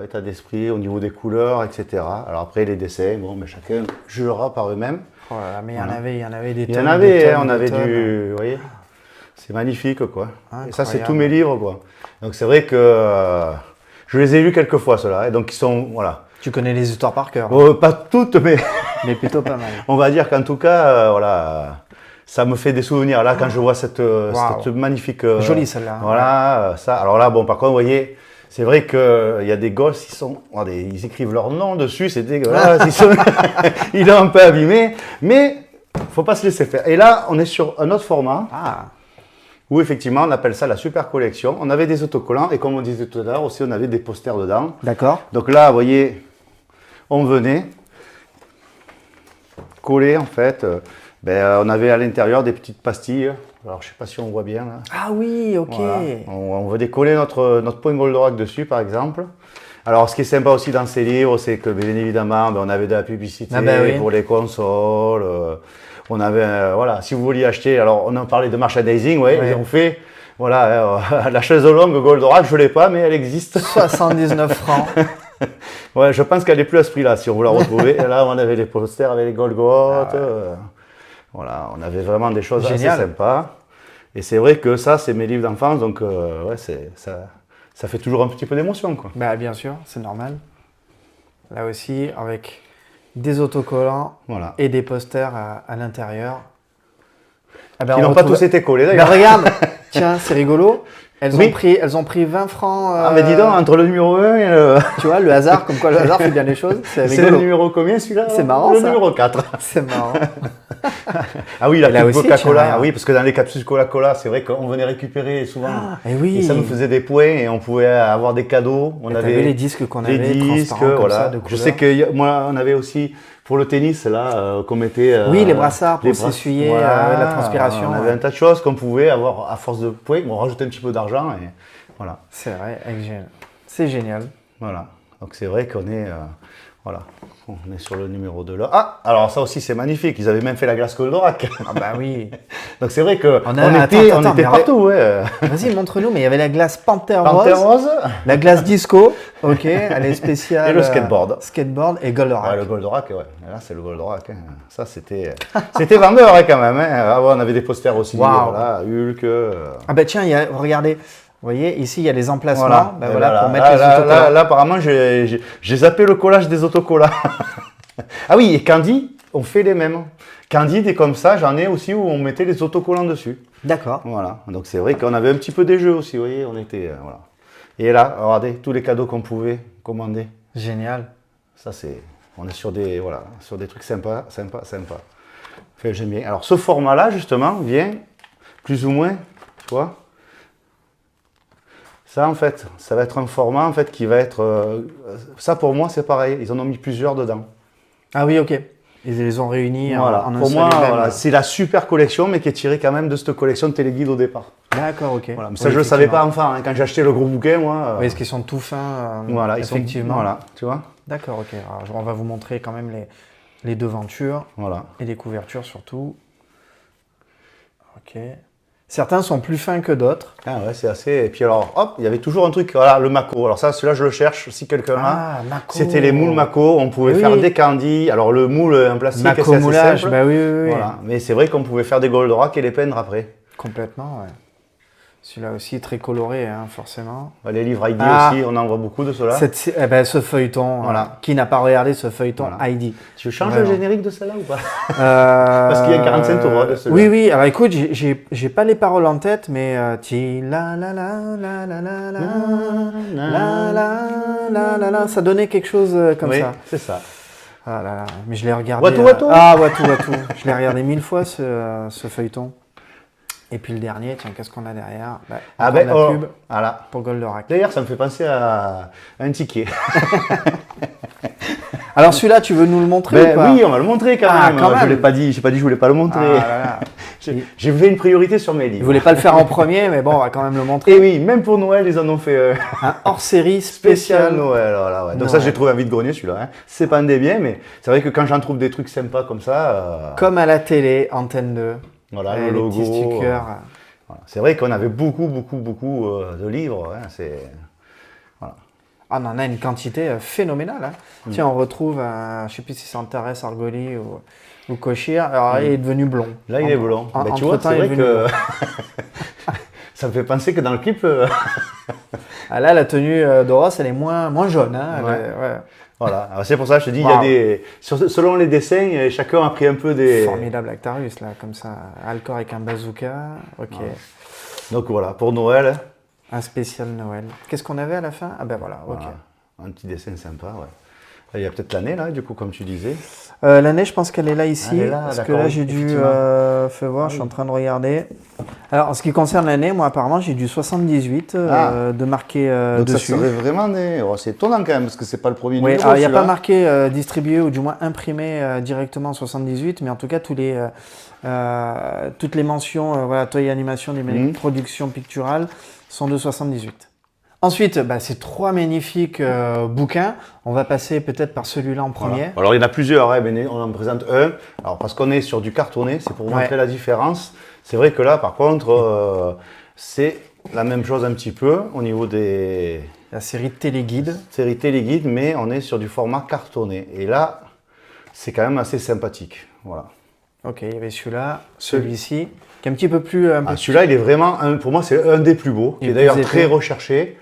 état d'esprit au niveau des couleurs, etc. Alors après, les dessins, bon, mais chacun jugera par eux-mêmes. Oh là là, mais Voilà. il y en avait des tonnes. Il y en avait, des tonnes, on des avait tonnes. du... Vous voyez, c'est magnifique, quoi. Et ça, c'est Incroyable. tous mes livres, quoi. Donc c'est vrai que je les ai lus quelques fois, ceux-là. Et donc ils sont, voilà. Tu connais les histoires par cœur, Pas toutes, mais mais plutôt pas mal. on va dire qu'en tout cas, voilà, ça me fait des souvenirs. Là, quand je vois cette magnifique... Jolie celle-là. Voilà, ça. Alors là, bon, par contre, vous voyez, c'est vrai qu'il y a des gosses, regardez, ils écrivent leur nom dessus, c'est dégueulasse. Il est un peu abîmé, mais faut pas se laisser faire. Et là, on est sur un autre format. Ah, Où effectivement, on appelle ça la super collection. On avait des autocollants et comme on disait tout à l'heure aussi, on avait des posters dedans. d'accord. Donc là, vous voyez, on venait coller en fait. On avait à l'intérieur des petites pastilles. Alors je sais pas si on voit bien là. Ah oui, ok. Voilà. On veut décoller notre point Goldorak dessus par exemple. Alors ce qui est sympa aussi dans ces livres, c'est que bien évidemment, on avait de la publicité oui. pour les consoles. On avait, voilà, si vous vouliez acheter, alors on en parlait de merchandising, ouais, Ouais. ils ont fait, voilà, la chaise longue Goldorak, je l'ai pas, mais elle existe. 79 francs. Ouais, je pense qu'elle est plus à ce prix-là, si on vous la retrouvez. Et là, on avait les posters avec les Golgoth. Voilà, on avait vraiment des choses Génial. assez sympas. Et c'est vrai que ça, c'est mes livres d'enfance, donc ouais, ça fait toujours un petit peu d'émotion, quoi. Bah bien sûr, c'est normal. Là aussi, avec des autocollants Voilà. et des posters à l'intérieur. Ah ben, Qui on n'ont pas retrouve- tous été collés Bah d'ailleurs. regarde, tiens, c'est rigolo. Oui. Elles ont pris 20 francs. Ah, mais dis donc, entre le numéro 1 et le. Tu vois, le hasard, comme quoi le hasard fait bien les choses. C'est C'est le rigolo. numéro combien celui-là? C'est marrant, Le ça. numéro 4. C'est marrant. Ah oui, la Et là pub aussi, Coca-Cola. tiens. Ah oui, parce que dans les capsules Coca-Cola, c'est vrai qu'on venait récupérer souvent. Et oui. Et ça nous faisait des points et on pouvait avoir des cadeaux. On Et t'avais avait les disques qu'on des avait, disques, transparents comme voilà. ça, de Je couleur. sais que moi, on avait aussi pour le tennis là qu'on mettait. Oui, les brassards pour les bras- s'essuyer la transpiration. On avait un tas de choses qu'on pouvait avoir à force de points. On rajoutait un petit peu d'argent et voilà. C'est vrai, c'est génial. Voilà. Donc c'est vrai qu'on est, voilà, on est sur le numéro 2 là. Ah, alors ça aussi c'est magnifique. Ils avaient même fait la glace Goldorak. Ah bah oui. Donc c'est vrai que On on a- était attends, mais partout, ouais. Vas-y, montre-nous. Mais il y avait la glace Panthère Panthère Rose, rose. la glace Disco, ok, elle est spéciale. Et le skateboard. Skateboard et Goldorak. Ouais, le Goldorak, ouais. Et là, c'est le Goldorak. Hein. Ça, c'était vendeur hein, quand même. Hein. Ah, ouais, on avait des posters aussi. Waouh. Voilà, Hulk. Ah bah tiens, regardez, vous voyez, ici il y a les emplacements Voilà. bah Et voilà, voilà. pour mettre les Là, autocollants. là, apparemment, j'ai zappé le collage des autocollants. Ah oui, et Candy, on fait les mêmes. Candy, des comme ça, j'en ai aussi où on mettait les autocollants dessus. D'accord. Voilà. Donc c'est vrai qu'on avait un petit peu des jeux aussi, vous voyez, on était, voilà. Et là, regardez, tous les cadeaux qu'on pouvait commander. Génial. Ça, on est sur des, voilà, sur des trucs sympas. Enfin, j'aime bien. Alors, ce format-là, justement, vient plus ou moins, tu vois. Ça, en fait, ça va être un format, en fait, qui va être... ça, pour moi, c'est pareil. Ils en ont mis plusieurs dedans. Ah oui, ok. Ils les ont réunis Voilà. en un Pour seul moi, et même. voilà, c'est la super collection, mais qui est tirée quand même de cette collection de téléguide au départ. D'accord, ok. Voilà. Mais ça, Oui, je ne le savais pas effectivement. enfant. Hein. Quand j'ai acheté le gros bouquin, moi... Oui, est-ce qu'ils sont tout fins voilà, ils sont... effectivement. Voilà, tu vois. D'accord, ok. Alors, on va vous montrer quand même les devantures Voilà. et les couvertures surtout. Ok. Certains sont plus fins que d'autres. Ah ouais, c'est assez... Et puis alors, hop, il y avait toujours un truc, voilà, le Mako. Alors ça, celui-là, je le cherche, si quelqu'un a. Ah, Mako. C'était les moules Mako, on pouvait Oui. faire des candies. Alors le moule en plastique, c'est Mako assez moulage, simple. bah oui, oui, oui. Voilà. Mais c'est vrai qu'on pouvait faire des Goldorak et les peindre après. Complètement, ouais. Celui-là aussi très coloré, hein, forcément. Les livres Heidi Ah. aussi, on en voit beaucoup de ceux-là. Ce feuilleton, Voilà. qui n'a pas regardé ce feuilleton Voilà. Heidi. Tu changes Vraiment. le générique de celle-là ou pas Parce qu'il y a 45 tours de celui-là. Oui, oui. Alors écoute, j'ai pas les paroles en tête, mais ti la la la la la la la la la la la, ça donnait quelque chose comme Oui, ça. c'est ça. Ah là là, mais je l'ai regardé. Watu Watu. Ah, Watu Watu. Je l'ai regardé 1000 fois ce feuilleton. Et puis le dernier, tiens, qu'est-ce qu'on a derrière? Ah encore ben, de la pub voilà. pour Goldorak. D'ailleurs, ça me fait penser à un ticket. Alors celui-là, tu veux nous le montrer ou pas? Oui, on va le montrer quand Ah, même. quand même. Je l'ai pas dit, j'ai pas dit que je voulais pas le montrer. Ah là là. J'ai fait une priorité sur mes Ils livres. voulaient pas le faire en premier, mais bon, on va quand même le montrer. Et oui, même pour Noël, ils en ont fait Un hors-série spécial spécial. Noël. Voilà, ouais. Donc ça, Noël. j'ai trouvé un vide-grenier celui-là. Hein. C'est pas un des biens, mais c'est vrai que quand j'en trouve des trucs sympas comme ça, Comme à la télé, Antenne 2. voilà, Ouais, le les petits logo. stickers. Voilà. C'est vrai qu'on avait beaucoup de livres. Hein. Ah, on en a une quantité phénoménale. Hein. Tiens, on retrouve, je ne sais plus si c'est Antares, Argoli ou Cochir. Alors, il est devenu blond. Là, il est blond. En- Ben, tu vois, entre-temps, c'est il est vrai devenu que blond. ça me fait penser que dans le clip, Ah, là, la tenue d'Horos, elle est moins jaune. Hein. Ouais. Ouais. voilà. Alors, c'est pour ça que je te dis, il y Wow. a selon les dessins, chacun a pris un peu des. Formidable Actarus, là, comme ça. Alcor avec un bazooka. Ok. Voilà. Donc voilà, pour Noël, Un spécial Noël. Qu'est-ce qu'on avait à la fin? Ah ben voilà, ok. voilà, un petit dessin sympa. Ouais. Là, il y a peut-être l'année là, du coup, comme tu disais. L'année, je pense qu'elle est là ici. Elle est là, parce que d'accord, là, oui, j'ai dû. effectivement. Fais voir, je suis en train de regarder. Alors, en ce qui concerne l'année, moi, apparemment, j'ai du 78 de marqué Donc dessus. ça serait vraiment des. Oh, c'est étonnant quand même parce que c'est pas le premier Oui, numéro. alors il n'y a pas celui-là. marqué distribué ou du moins imprimé directement en 78, mais en tout cas, toutes les mentions, voilà, Toei Animation, des productions picturales sont de 78. Ensuite, ces trois magnifiques bouquins. On va passer peut-être par celui-là en premier. Voilà. Alors il y en a plusieurs, hein, mais on en présente un. Alors parce qu'on est sur du cartonné, c'est pour montrer la différence. C'est vrai que là, par contre, c'est la même chose un petit peu au niveau des La série Téléguide. séries téléguides, mais on est sur du format cartonné. Et là, c'est quand même assez sympathique. Voilà. Ok, il y avait celui-là, celui-ci, qui est un petit peu plus. Celui-là, il est vraiment, pour moi, c'est un des plus beaux, qui Il est est d'ailleurs plus très épais. recherché.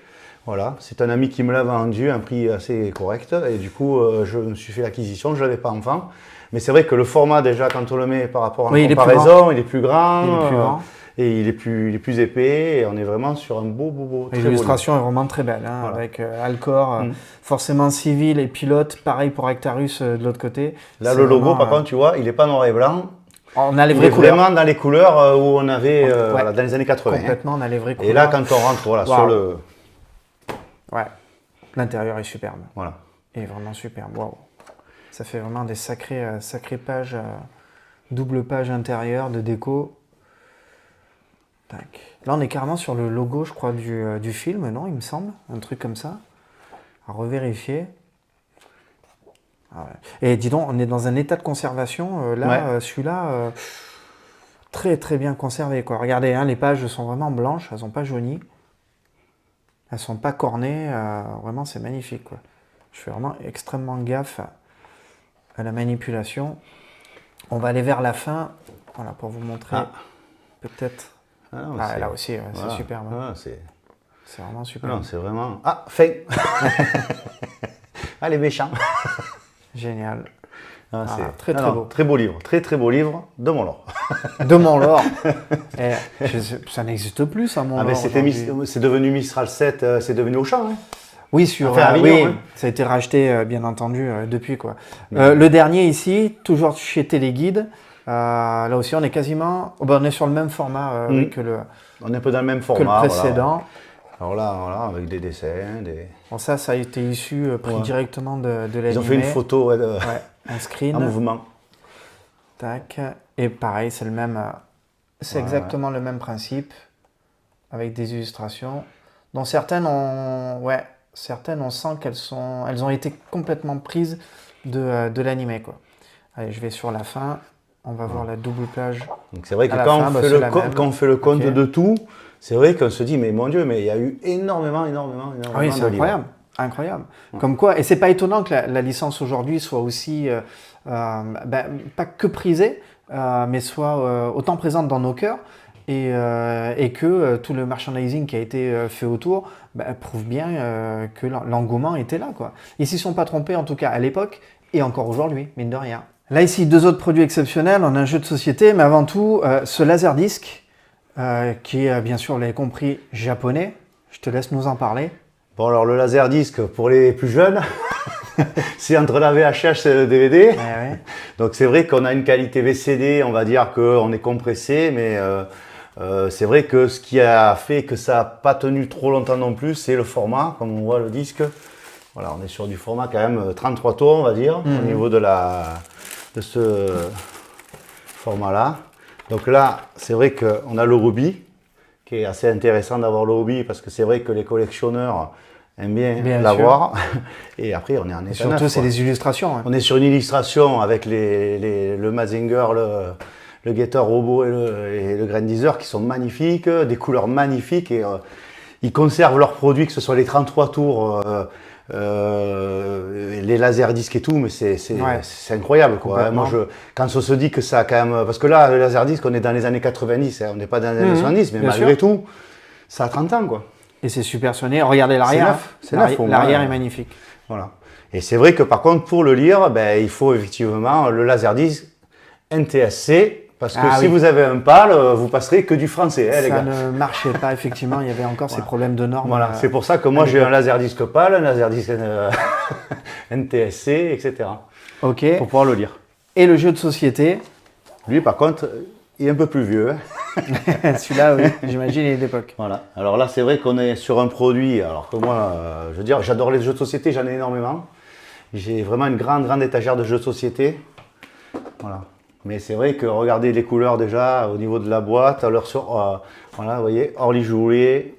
Voilà, c'est un ami qui me l'a vendu à un prix assez correct. Et du coup, je me suis fait l'acquisition, je ne l'avais pas enfant. Mais c'est vrai que le format, déjà, quand on le met par rapport à Oui, la il est plus comparaison, il est plus grand. Il est plus grand. Et il est plus épais. Et on est vraiment sur un beau, très beau L'illustration est vraiment très belle, hein, Voilà. avec Alcor, forcément civil et pilote, pareil pour Actarus de l'autre côté. Là, C'est le logo, vraiment, par contre, tu vois, il n'est pas noir et blanc. on a les Il vraies est couleurs. vraiment dans les couleurs où on avait Ouais. voilà, dans les années 80. hein. Complètement, on a les vraies couleurs. Et là, quand on rentre voilà, sur Waouh. le. Ouais, l'intérieur est superbe. Voilà. Et vraiment superbe, waouh. Ça fait vraiment des sacrées pages, double page intérieure de déco. Tac. Là, on est carrément sur le logo, je crois, du film, non, il me semble, un truc comme ça. À revérifier. Ah ouais. Et dis donc, on est dans un état de conservation. Celui-là, très très bien conservé, quoi. Regardez, hein, les pages sont vraiment blanches, elles sont pas jaunies. Elles sont pas cornées. Vraiment, c'est magnifique, quoi. Je fais vraiment extrêmement gaffe à la manipulation. On va aller vers la fin, voilà, pour vous montrer peut-être. Ah, non, Ah, c'est- là aussi, ouais, voilà. c'est superbe. Hein. Ah, c'est C'est vraiment superbe. non, c'est vraiment. Ah, fin Ah, les méchants Génial. Ah, Ah, c'est- très, ah, très non, beau. Très beau livre, très beau livre de Montlore. De Montlore. Ça n'existe plus, ça, Ah, Montlore. mais aujourd'hui. c'est devenu Mistral 7, c'est devenu Auchan. Hein. Oui, sur Enfin, Avignon, oui, hein. ça a été racheté, bien entendu, depuis, quoi. Le dernier ici, toujours chez Téléguide. Là aussi, on est quasiment. On est sur le même format oui, que le On est un peu dans le même que format. le précédent. Voilà. Alors là, voilà, avec des dessins. Bon, ça a été issu, pris Ouais. directement de l'animé. Ils ont fait une photo ouais, Ouais, un screen. en mouvement. Tac. Et pareil, c'est le même. C'est Ouais, exactement le même principe, avec des illustrations, dont certaines on sent elles ont été complètement prises de l'animé, quoi. Allez, je vais sur la fin. On va voir la double plage. Donc c'est vrai que À la quand, fin, on bah, fait c'est la même. quand on fait le compte Ok. de tout, c'est vrai qu'on se dit, mais mon Dieu, mais il y a eu énormément Ah oui, c'est de livres. incroyable. Incroyable. Comme quoi, et c'est pas étonnant que la licence aujourd'hui soit aussi, pas que prisée, mais soit autant présente dans nos cœurs et que tout le merchandising qui a été fait autour prouve bien que l'engouement était là, quoi. Ils s'y sont pas trompés, en tout cas à l'époque et encore aujourd'hui, mine de rien. Là, ici, deux autres produits exceptionnels. On a un jeu de société, mais avant tout, ce Laserdisc, qui est, bien sûr, vous l'avez compris, japonais. Je te laisse nous en parler. Bon, alors le Laserdisc, pour les plus jeunes, c'est entre la VHS et le DVD. Ouais. Donc c'est vrai qu'on a une qualité VCD, on va dire qu'on est compressé, mais c'est vrai que ce qui a fait que ça n'a pas tenu trop longtemps non plus, c'est le format, comme on voit le disque. Voilà, on est sur du format quand même 33 tours, on va dire, au niveau de ce format-là. Donc là, c'est vrai qu'on a le rubis, qui est assez intéressant d'avoir le rubis, parce que c'est vrai que les collectionneurs aiment bien l'avoir. Et après, on est en état surtout, c'est des illustrations. Hein. On est sur une illustration avec le Mazinger, le guetteur robot et le Grandizer qui sont magnifiques, des couleurs magnifiques. Et ils conservent leurs produits, que ce soit les 33 tours, les laserdiscs et tout, mais c'est incroyable, quoi. Moi, quand on se dit que ça a quand même... Parce que là, le laserdisc, on est dans les années 90, hein, on n'est pas dans les années 70, mais malgré tout, ça a 30 ans, quoi. Et c'est super sonné. Regardez l'arrière. C'est neuf. L'arrière est magnifique. Voilà. Et c'est vrai que par contre, pour le lire, ben, il faut effectivement le laserdisc NTSC, parce que si vous avez un PAL, vous passerez que du français, hein, les gars. Ça ne marchait pas, effectivement, il y avait encore ces problèmes de normes. Voilà, c'est pour ça que moi j'ai un laserdisc PAL, un laserdisc NTSC, etc. Ok. Pour pouvoir le lire. Et le jeu de société? Lui, par contre, il est un peu plus vieux. Hein. Celui-là, oui, j'imagine, il est d'époque. Voilà. Alors là, c'est vrai qu'on est sur un produit, alors que moi, je veux dire, j'adore les jeux de société, j'en ai énormément. J'ai vraiment une grande étagère de jeux de société. Voilà. Mais c'est vrai que regardez les couleurs déjà au niveau de la boîte, voilà, vous voyez, Orly Joulet.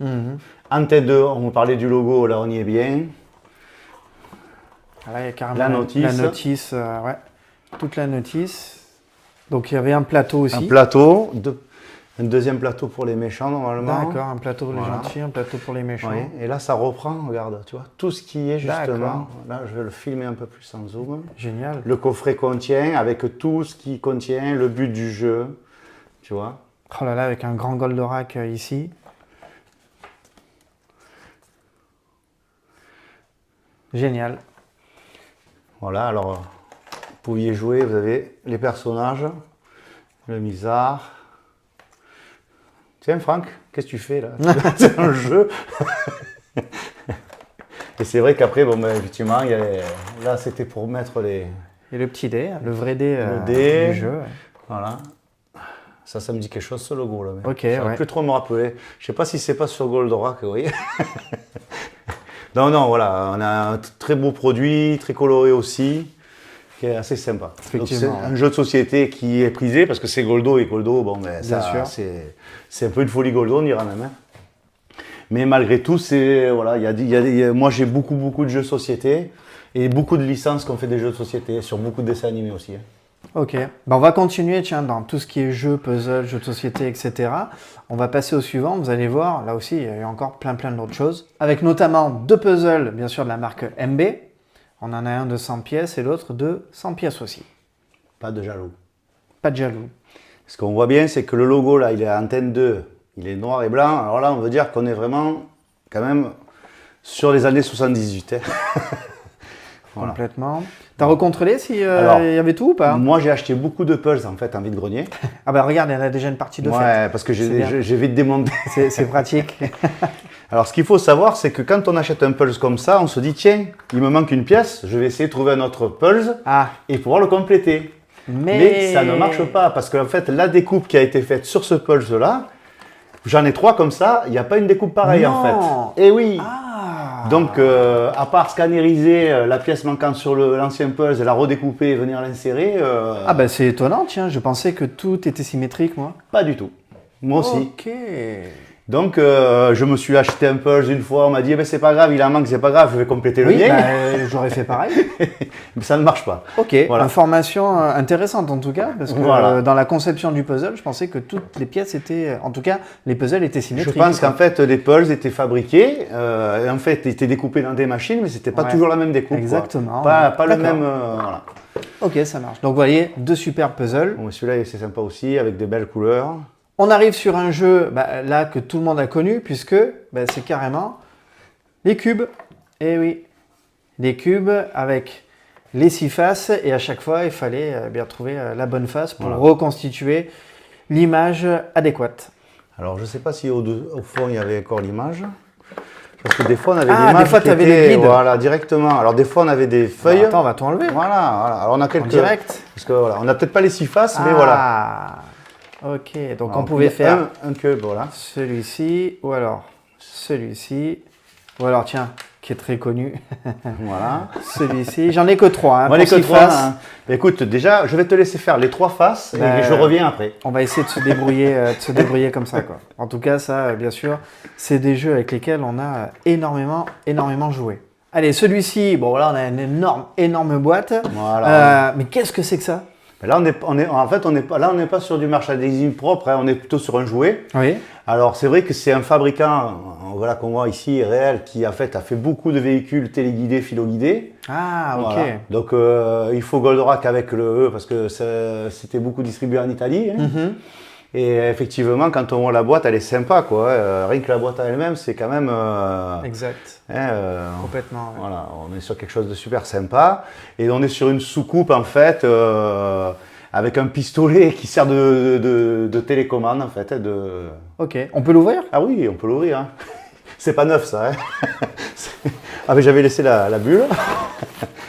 En tête 2, on vous parlait du logo, là on y est bien. Là, il y a carrément la notice. La notice, ouais. Toute la notice. Donc il y avait un plateau aussi. Un plateau, un deuxième plateau pour les méchants normalement. D'accord, un plateau pour les gentils, un plateau pour les méchants. Oui. Et là ça reprend, regarde, tu vois, tout ce qui est justement. Là je vais le filmer un peu plus en zoom. Génial. Le coffret contient, avec tout ce qui contient, le but du jeu, tu vois. Oh là là, avec un grand Goldorak ici. Génial. Voilà, alors vous pouviez jouer, vous avez les personnages, le Mizar. Tiens Franck, qu'est-ce que tu fais là? C'est un jeu. Et c'est vrai qu'après, bon, ben, effectivement, là c'était pour mettre les... Et le petit dé, le vrai dé, du jeu. Ouais. Voilà. Ça me dit quelque chose ce logo là. Ok, ça va plus trop me rappeler. Je sais pas si c'est pas sur Goldorak, oui. Non, voilà, on a un très beau produit, très coloré aussi, qui est assez sympa. Donc c'est un jeu de société qui est prisé parce que c'est Goldo et Goldo, bon, ben, ça, c'est un peu une folie Goldo, on dira même. Hein. Mais malgré tout, voilà, moi j'ai beaucoup de jeux de société et beaucoup de licences qui ont fait des jeux de société sur beaucoup de dessins animés aussi. Hein. Ok, ben, on va continuer dans tout ce qui est jeux, puzzles, jeux de société, etc. On va passer au suivant, vous allez voir, là aussi il y a eu encore plein d'autres choses. Avec notamment 2 puzzles, bien sûr de la marque MB. On en a un de 100 pièces et l'autre de 100 pièces aussi. Pas de jaloux. Pas de jaloux. Ce qu'on voit bien, c'est que le logo là, il est antenne 2, il est noir et blanc. Alors là, on veut dire qu'on est vraiment, quand même, sur les années 78. Hein. Voilà. Complètement. T'as recontrôlé s'il y avait tout ou pas? Moi, j'ai acheté beaucoup de puzzles en fait en vide-grenier. Ah bah regarde, il y en a déjà une partie de fait. Ouais, parce que j'ai vite démonté. C'est pratique. Alors, ce qu'il faut savoir, c'est que quand on achète un puzzle comme ça, on se dit tiens, il me manque une pièce, je vais essayer de trouver un autre puzzle et pouvoir le compléter. Mais ça ne marche pas parce qu'en fait, la découpe qui a été faite sur ce puzzle-là, j'en ai 3 comme ça, il n'y a pas une découpe pareille en fait. Et oui. Donc, à part scanneriser la pièce manquante sur l'ancien puzzle, la redécouper et venir l'insérer. Ah bah c'est étonnant, tiens, je pensais que tout était symétrique, moi. Pas du tout. Moi aussi. Ok. Donc, je me suis acheté un puzzle une fois, on m'a dit, eh ben, c'est pas grave, il en manque, c'est pas grave, je vais compléter le mien. Bah, j'aurais fait pareil. Mais ça ne marche pas. Ok, voilà. Information intéressante en tout cas, parce que dans la conception du puzzle, je pensais que toutes les pièces étaient, en tout cas, les puzzles étaient symétriques. Je pense qu'en fait, les puzzles étaient fabriqués, en fait, étaient découpés dans des machines, mais c'était pas toujours la même découpe. Exactement. Pas le même, voilà. Ok, ça marche. Donc, vous voyez, 2 super puzzles. Bon, celui-là, c'est sympa aussi, avec des belles couleurs. On arrive sur un jeu là que tout le monde a connu puisque c'est carrément les cubes. Eh oui, les cubes avec les 6 faces et à chaque fois il fallait bien trouver la bonne face pour reconstituer l'image adéquate. Alors je ne sais pas si au fond il y avait encore l'image. Parce que des fois on avait des images des fois tu avais des guides. Voilà, directement. Alors des fois on avait des feuilles. Attends, on va tout enlever. Voilà. Alors on a quelques. En direct. Parce que voilà, on n'a peut-être pas les 6 faces, mais voilà. Ok, donc on pouvait faire un cube, voilà. Celui-ci, ou alors celui-ci, ou alors tiens, qui est très connu. Voilà. Celui-ci, j'en ai que 3. Hein, Moi, pour les que six trois, faces. hein. Écoute, déjà, je vais te laisser faire les 3 faces Ben, et je reviens après. On va essayer de se débrouiller comme ça, quoi. En tout cas, ça, bien sûr, c'est des jeux avec lesquels on a énormément joué. Allez, celui-ci, bon là, on a une énorme boîte. Voilà. Mais qu'est-ce que c'est que ça? Là, on n'est pas sur du merchandising propre, hein, on est plutôt sur un jouet. Oui. Alors, c'est vrai que c'est un fabricant, voilà, qu'on voit ici, réel, qui a fait beaucoup de véhicules téléguidés, filoguidés. Ah, ok. Voilà. Donc, il faut Goldorak avec le E parce que c'était beaucoup distribué en Italie. Hein. Mhm. Et effectivement, quand on voit la boîte, elle est sympa, quoi. Rien que la boîte à elle-même, c'est quand même. Exact. Complètement. Ouais. Voilà, on est sur quelque chose de super sympa. Et on est sur une soucoupe, en fait, avec un pistolet qui sert de télécommande, en fait. Ok. On peut l'ouvrir? Ah oui, on peut l'ouvrir. Hein. C'est pas neuf, ça. Hein. Ah, mais j'avais laissé la bulle.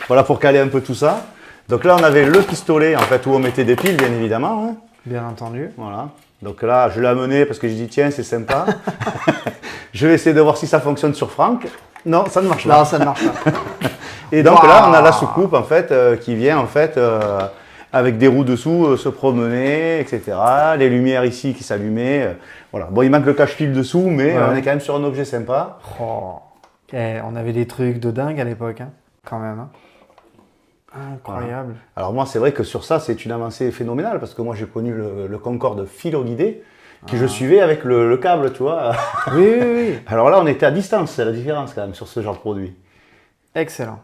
Voilà, pour caler un peu tout ça. Donc là, on avait le pistolet, en fait, où on mettait des piles, bien évidemment. Hein. Bien entendu. Voilà. Donc là, je l'ai amené parce que j'ai dit, tiens, c'est sympa. Je vais essayer de voir si ça fonctionne sur Franck. Non, ça ne marche pas. Non, ça ne marche pas. Et donc Wow. là, on a la soucoupe, en fait, qui vient, en fait, avec des roues dessous, se promener, etc. Les lumières ici qui s'allumaient. Voilà. Bon, il manque le cache-fil dessous, mais Ouais. on est quand même sur un objet sympa. Oh. On avait des trucs de dingue à l'époque, hein, quand même. Hein. Incroyable. Alors moi, c'est vrai que sur ça, c'est une avancée phénoménale, parce que moi, j'ai connu le Concorde filoguidé, que je suivais avec le câble, tu vois. Oui. Alors là, on était à distance, c'est la différence quand même sur ce genre de produit. Excellent.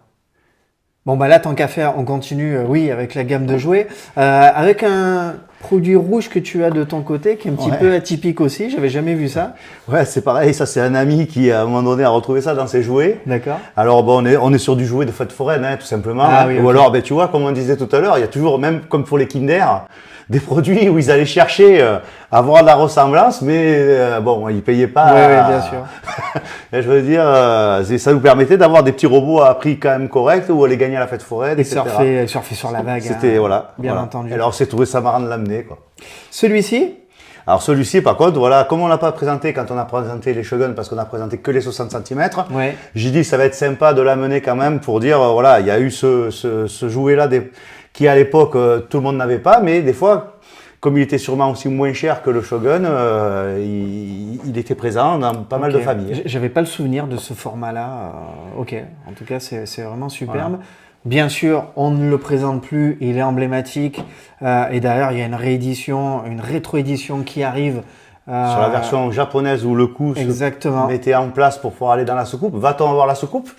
Bon, bah là, tant qu'à faire, on continue, oui, avec la gamme de jouets. Avec un produit rouge que tu as de ton côté, qui est un petit peu atypique aussi. J'avais jamais vu ça. Ouais, c'est pareil, ça c'est un ami qui, à un moment donné, a retrouvé ça dans ses jouets. D'accord. Alors bon, on est sur du jouet de fête foraine, hein, tout simplement. Ah hein. oui, Ou ok. alors, ben, tu vois, comme on disait tout à l'heure, il y a toujours, même comme pour les Kinder, des produits où ils allaient chercher à avoir de la ressemblance, mais bon, ils payaient pas. Oui, bien sûr. Et je veux dire, ça nous permettait d'avoir des petits robots à prix quand même correct où on les gagnait à la fête foraine, Et etc. surfer sur la vague. C'était, hein, voilà. Bien voilà. entendu. Et alors, c'est trouvé ça marrant de l'amener, quoi. Celui-ci, Alors celui-ci, par contre, voilà, comme on l'a pas présenté quand on a présenté les Shogun, parce qu'on a présenté que les 60 cm, ouais. j'ai dit ça va être sympa de l'amener quand même pour dire, voilà, il y a eu ce jouet-là qui à l'époque tout le monde n'avait pas, mais des fois, comme il était sûrement aussi moins cher que le Shogun, il était présent dans pas mal de Ok. familles. J'avais pas le souvenir de ce format-là. Ok, en tout cas, c'est vraiment superbe. Voilà. Bien sûr, on ne le présente plus, il est emblématique. Et d'ailleurs, il y a une réédition, une rétro-édition qui arrive. Sur la version japonaise où le coup se mettait en place pour pouvoir aller dans la soucoupe. Va-t-on avoir la soucoupe?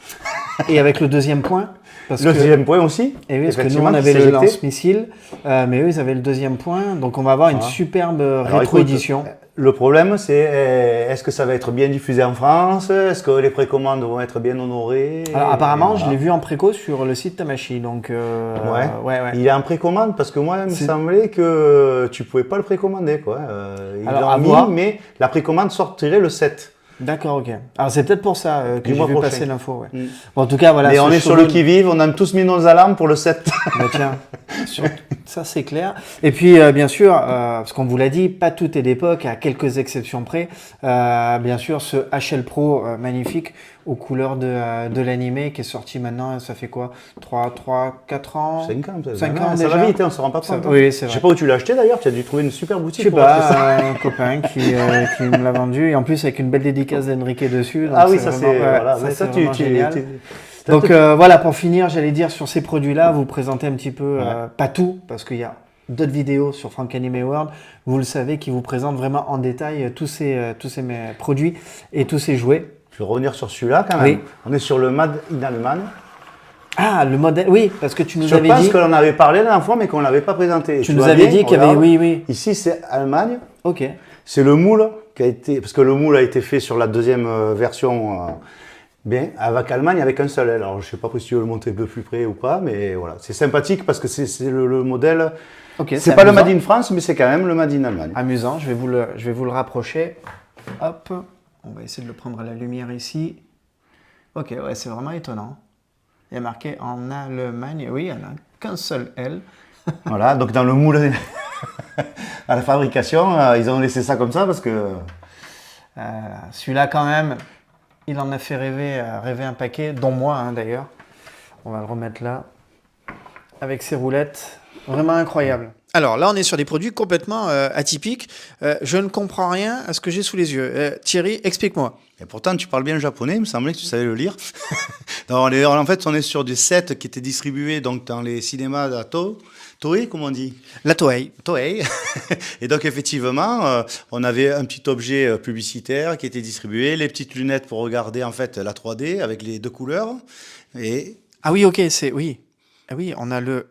Et avec le deuxième point. Le deuxième point aussi. Et oui, parce que nous, on avait le lance-missile, mais eux, ils avaient le deuxième point. Donc, on va avoir une superbe rétro-édition. Le problème, c'est est-ce que ça va être bien diffusé en France? Est-ce que les précommandes vont être bien honorées? Alors, apparemment, je l'ai vu en préco sur le site Tamashi. Donc, ouais. Il est en précommande parce que moi, il me semblait que tu pouvais pas le précommander, quoi. Ils l'ont mis, mais la précommande sortirait le 7. D'accord, ok. Alors c'est peut-être pour ça que j'ai vu passer l'info. Ouais. Bon, en tout cas, voilà. Mais on est sur le qui-vive, on a tous mis nos alarmes pour le 7. Bah, tiens, ça c'est clair. Et puis bien sûr, parce qu'on vous l'a dit, pas tout est d'époque, à quelques exceptions près. Bien sûr, ce HL Pro magnifique aux couleurs de l'animé qui est sorti maintenant, ça fait quoi 3, 4 ans 5 ans peut-être. 5 ans ça déjà. va vite, on ne se rend pas compte. Oui, c'est vrai. Je sais pas où tu l'as acheté d'ailleurs, tu as dû trouver une super boutique. Je sais pas, un copain qui me l'a vendu, et en plus avec une belle dédicace d'Enrique dessus. Ah oui, ça c'est voilà, ça c'est génial. Donc voilà, pour finir, j'allais dire sur ces produits-là, vous présentez un petit peu, pas tout, parce qu'il y a d'autres vidéos sur Franck Anime World, vous le savez, qui vous présentent vraiment en détail tous ces produits et tous ces jouets. Je vais revenir sur celui-là quand même. Oui. On est sur le Made in Allemagne. Ah, le modèle, oui, parce que tu nous avais dit... Je pense qu'on en avait parlé la dernière fois, mais qu'on ne l'avait pas présenté. Tu nous avais dit qu'il y avait... Oui. Ici, c'est Allemagne. Ok. C'est le moule qui a été... Parce que le moule a été fait sur la deuxième version... Bien, avec Allemagne, avec un seul L. Alors, je ne sais pas si tu veux le monter un peu plus près ou pas, mais voilà. C'est sympathique parce que c'est le modèle... Okay, c'est pas amusant. Le Made in France, mais c'est quand même le Made in Allemagne. Amusant, je vais vous le rapprocher. Hop, on va essayer de le prendre à la lumière ici. Ok, ouais, c'est vraiment étonnant. Il y a marqué en Allemagne, oui, il n'y en a qu'un seul L. Voilà, donc dans le moule à la fabrication, ils ont laissé ça comme ça parce que... celui-là quand même... il en a fait rêver un paquet, dont moi hein, d'ailleurs. On va le remettre là, avec ses roulettes. Vraiment incroyable. Alors là, on est sur des produits complètement atypiques. Je ne comprends rien à ce que j'ai sous les yeux. Thierry, explique-moi. Et pourtant, tu parles bien le japonais, il me semblait que tu savais le lire. En fait, on est sur des sets qui étaient distribués donc, dans les cinémas de Toei, comment on dit? La Toei. Toei. Et donc, effectivement, on avait un petit objet publicitaire qui était distribué, les petites lunettes pour regarder en fait la 3D avec les 2 couleurs. Et Ah oui, ok, oui. Ah oui, on a le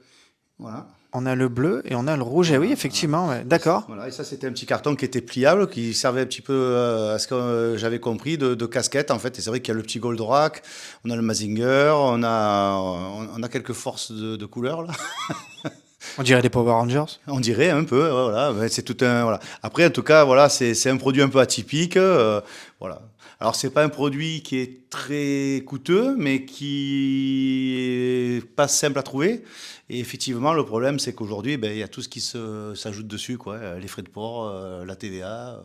bleu et on a le rouge. Ah oui, effectivement, ouais. D'accord. Voilà, et ça, c'était un petit carton qui était pliable, qui servait un petit peu à ce que j'avais compris de casquette, en fait. Et c'est vrai qu'il y a le petit Goldorak, on a le Mazinger, on a quelques forces de couleurs, là. On dirait des Power Rangers. On dirait un peu, voilà. Mais c'est tout un, voilà. Après, en tout cas, voilà, c'est un produit un peu atypique, voilà. Alors, c'est pas un produit qui est très coûteux, mais qui est pas simple à trouver. Et effectivement, le problème, c'est qu'aujourd'hui, il y a tout ce qui s'ajoute dessus, quoi. Les frais de port, la TVA,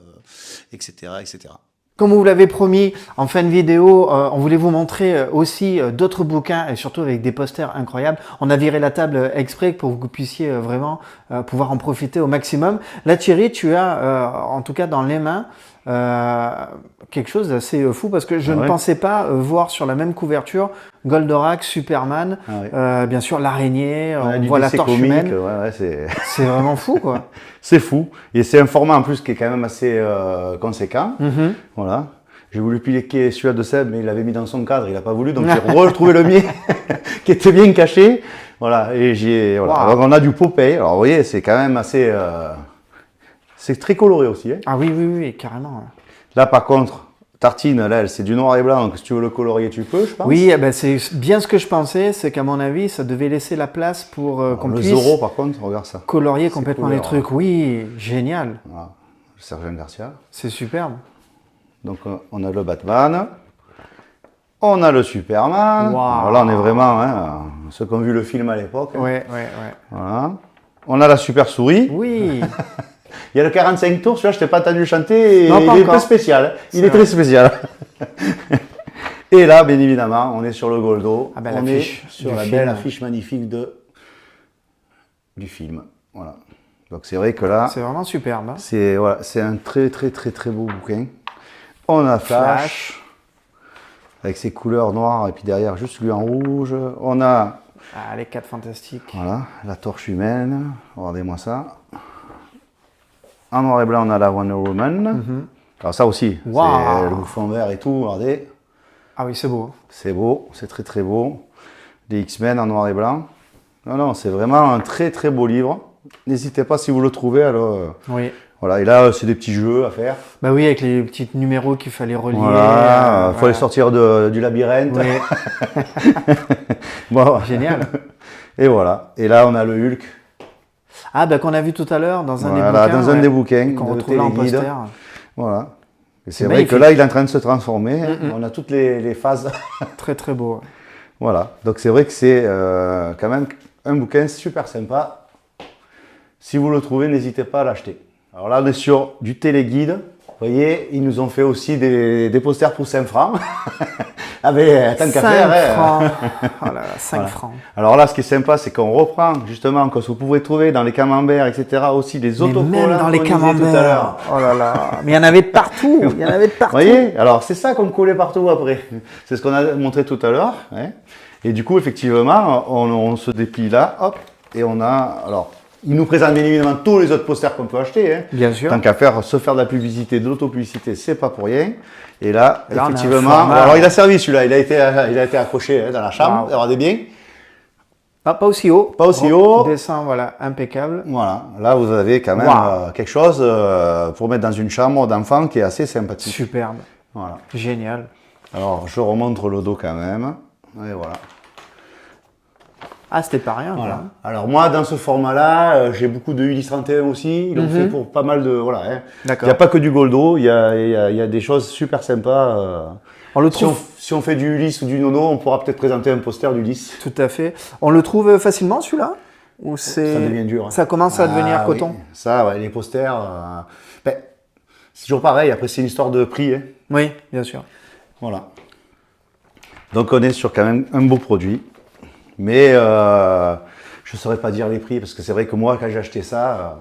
etc., etc. Comme vous l'avez promis, en fin de vidéo, on voulait vous montrer aussi d'autres bouquins et surtout avec des posters incroyables. On a viré la table exprès pour que vous puissiez vraiment pouvoir en profiter au maximum. Là, Thierry, tu as en tout cas dans les mains quelque chose d'assez fou parce que je ne pensais pas voir sur la même couverture Goldorak, Superman, bien sûr l'araignée, on voit la torche humaine. C'est vraiment fou, quoi. C'est fou. Et c'est un format en plus qui est quand même assez conséquent. Voilà. J'ai voulu piquer celui-là de Seb, mais il l'avait mis dans son cadre, il n'a pas voulu, donc j'ai retrouvé le mien qui était bien caché. Voilà. Et voilà. Alors on a du Popeye. Alors vous voyez, c'est quand même assez. C'est très coloré aussi. Hein. Ah oui, carrément. Là, par contre, Tartine, là, c'est du noir et blanc, donc si tu veux le colorier, tu peux, je pense. Oui, c'est bien ce que je pensais, c'est qu'à mon avis, ça devait laisser la place pour qu'on puisse Zorro, par contre, regarde ça. Colorier complètement les trucs. Oui, génial. Voilà. Sergent Garcia. C'est superbe. Donc, on a le Batman. On a le Superman. Wow. Alors là, on est vraiment, ceux qui ont vu le film à l'époque. Ouais. Voilà. On a la Super Souris. Oui. Il y a le 45 tours, celui-là, je t'ai pas entendu chanter. Non, il est très spécial. Il est très spécial. Et là, bien évidemment, on est sur le Goldo. On est sur la belle affiche magnifique du film. Voilà. Donc c'est vrai que là, c'est vraiment superbe. Hein. C'est un très beau bouquin. On a Flash avec ses couleurs noires et puis derrière juste lui en rouge. On a les 4 fantastiques. Voilà, la torche humaine. Regardez-moi ça. En noir et blanc, on a la Wonder Woman. Alors ça aussi, c'est le bouffon vert et tout, regardez. Ah oui, c'est beau. C'est beau, c'est très beau. Les X-Men en noir et blanc. Non, c'est vraiment un très beau livre. N'hésitez pas si vous le trouvez. Alors, oui. Voilà, et là, c'est des petits jeux à faire. Bah oui, avec les petits numéros qu'il fallait relier. Voilà, il faut les sortir du labyrinthe. Oui. Bon. Génial. Et voilà. Et là, on a le Hulk. Ah, bah qu'on a vu tout à l'heure dans un des bouquins. Dans un des bouquins. Qu'on retrouve là en poster. Voilà. Et c'est vrai que là, il est en train de se transformer. On a toutes les phases. Très beau. Voilà. Donc c'est vrai que c'est quand même un bouquin super sympa. Si vous le trouvez, n'hésitez pas à l'acheter. Alors là, on est sur du téléguide. Vous voyez, ils nous ont fait aussi des posters pour 5 francs. Ah ben, tant qu'à faire. 5 francs. Oh là là, 5 francs. Alors là, ce qui est sympa, c'est qu'on reprend justement, que vous pouvez trouver dans les camemberts, etc., aussi des autocollants. Même dans les camemberts. Oh là là. Mais il y en avait de partout. Vous voyez, alors c'est ça qu'on collait partout après. C'est ce qu'on a montré tout à l'heure. Hein. Et du coup, effectivement, on se déplie là, hop, et on a... Alors, il nous présente bien évidemment tous les autres posters qu'on peut acheter. Hein. Bien sûr. Tant qu'à se faire de la publicité, de l'autopublicité, c'est pas pour rien. Et là effectivement, alors il a servi celui-là, il a été accroché dans la chambre, regardez bien. Pas aussi haut. Pas aussi haut. Descend, voilà, impeccable. Voilà, là vous avez quand même quelque chose pour mettre dans une chambre d'enfant qui est assez sympathique. Superbe. Voilà. Génial. Alors je remontre le dos quand même. Et voilà. Ah, c'était pas rien. Voilà. Alors moi, dans ce format-là, j'ai beaucoup de Ulysse 31 aussi. Ils l'ont fait pour pas mal de... Voilà. Hein. D'accord. Il n'y a pas que du Goldo, il y a des choses super sympas. On le trouve... si on fait du Ulysse ou du Nono, on pourra peut-être présenter un poster d'Ulysse. Tout à fait. On le trouve facilement, celui-là? Ou ça devient dur. Hein. Ça commence à devenir coton? Oui. Ça, les posters... c'est toujours pareil, après c'est une histoire de prix. Hein. Oui, bien sûr. Voilà. Donc on est sur quand même un beau produit. Mais je ne saurais pas dire les prix parce que c'est vrai que moi quand j'ai acheté ça,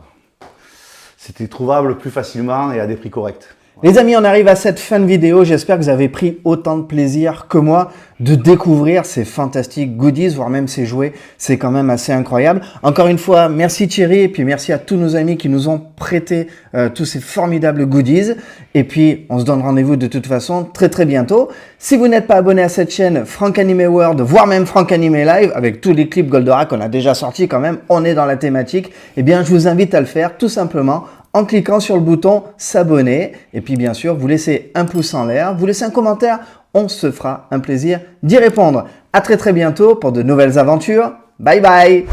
c'était trouvable plus facilement et à des prix corrects. Les amis, on arrive à cette fin de vidéo. J'espère que vous avez pris autant de plaisir que moi de découvrir ces fantastiques goodies, voire même ces jouets. C'est quand même assez incroyable. Encore une fois, merci Thierry et puis merci à tous nos amis qui nous ont prêté tous ces formidables goodies. Et puis, on se donne rendez-vous de toute façon très bientôt. Si vous n'êtes pas abonné à cette chaîne, Franck Anime World, voire même Franck Anime Live, avec tous les clips Goldorak qu'on a déjà sortis quand même, on est dans la thématique, eh bien, je vous invite à le faire tout simplement en cliquant sur le bouton s'abonner. Et puis bien sûr, vous laissez un pouce en l'air, vous laissez un commentaire, on se fera un plaisir d'y répondre. À très bientôt pour de nouvelles aventures. Bye bye!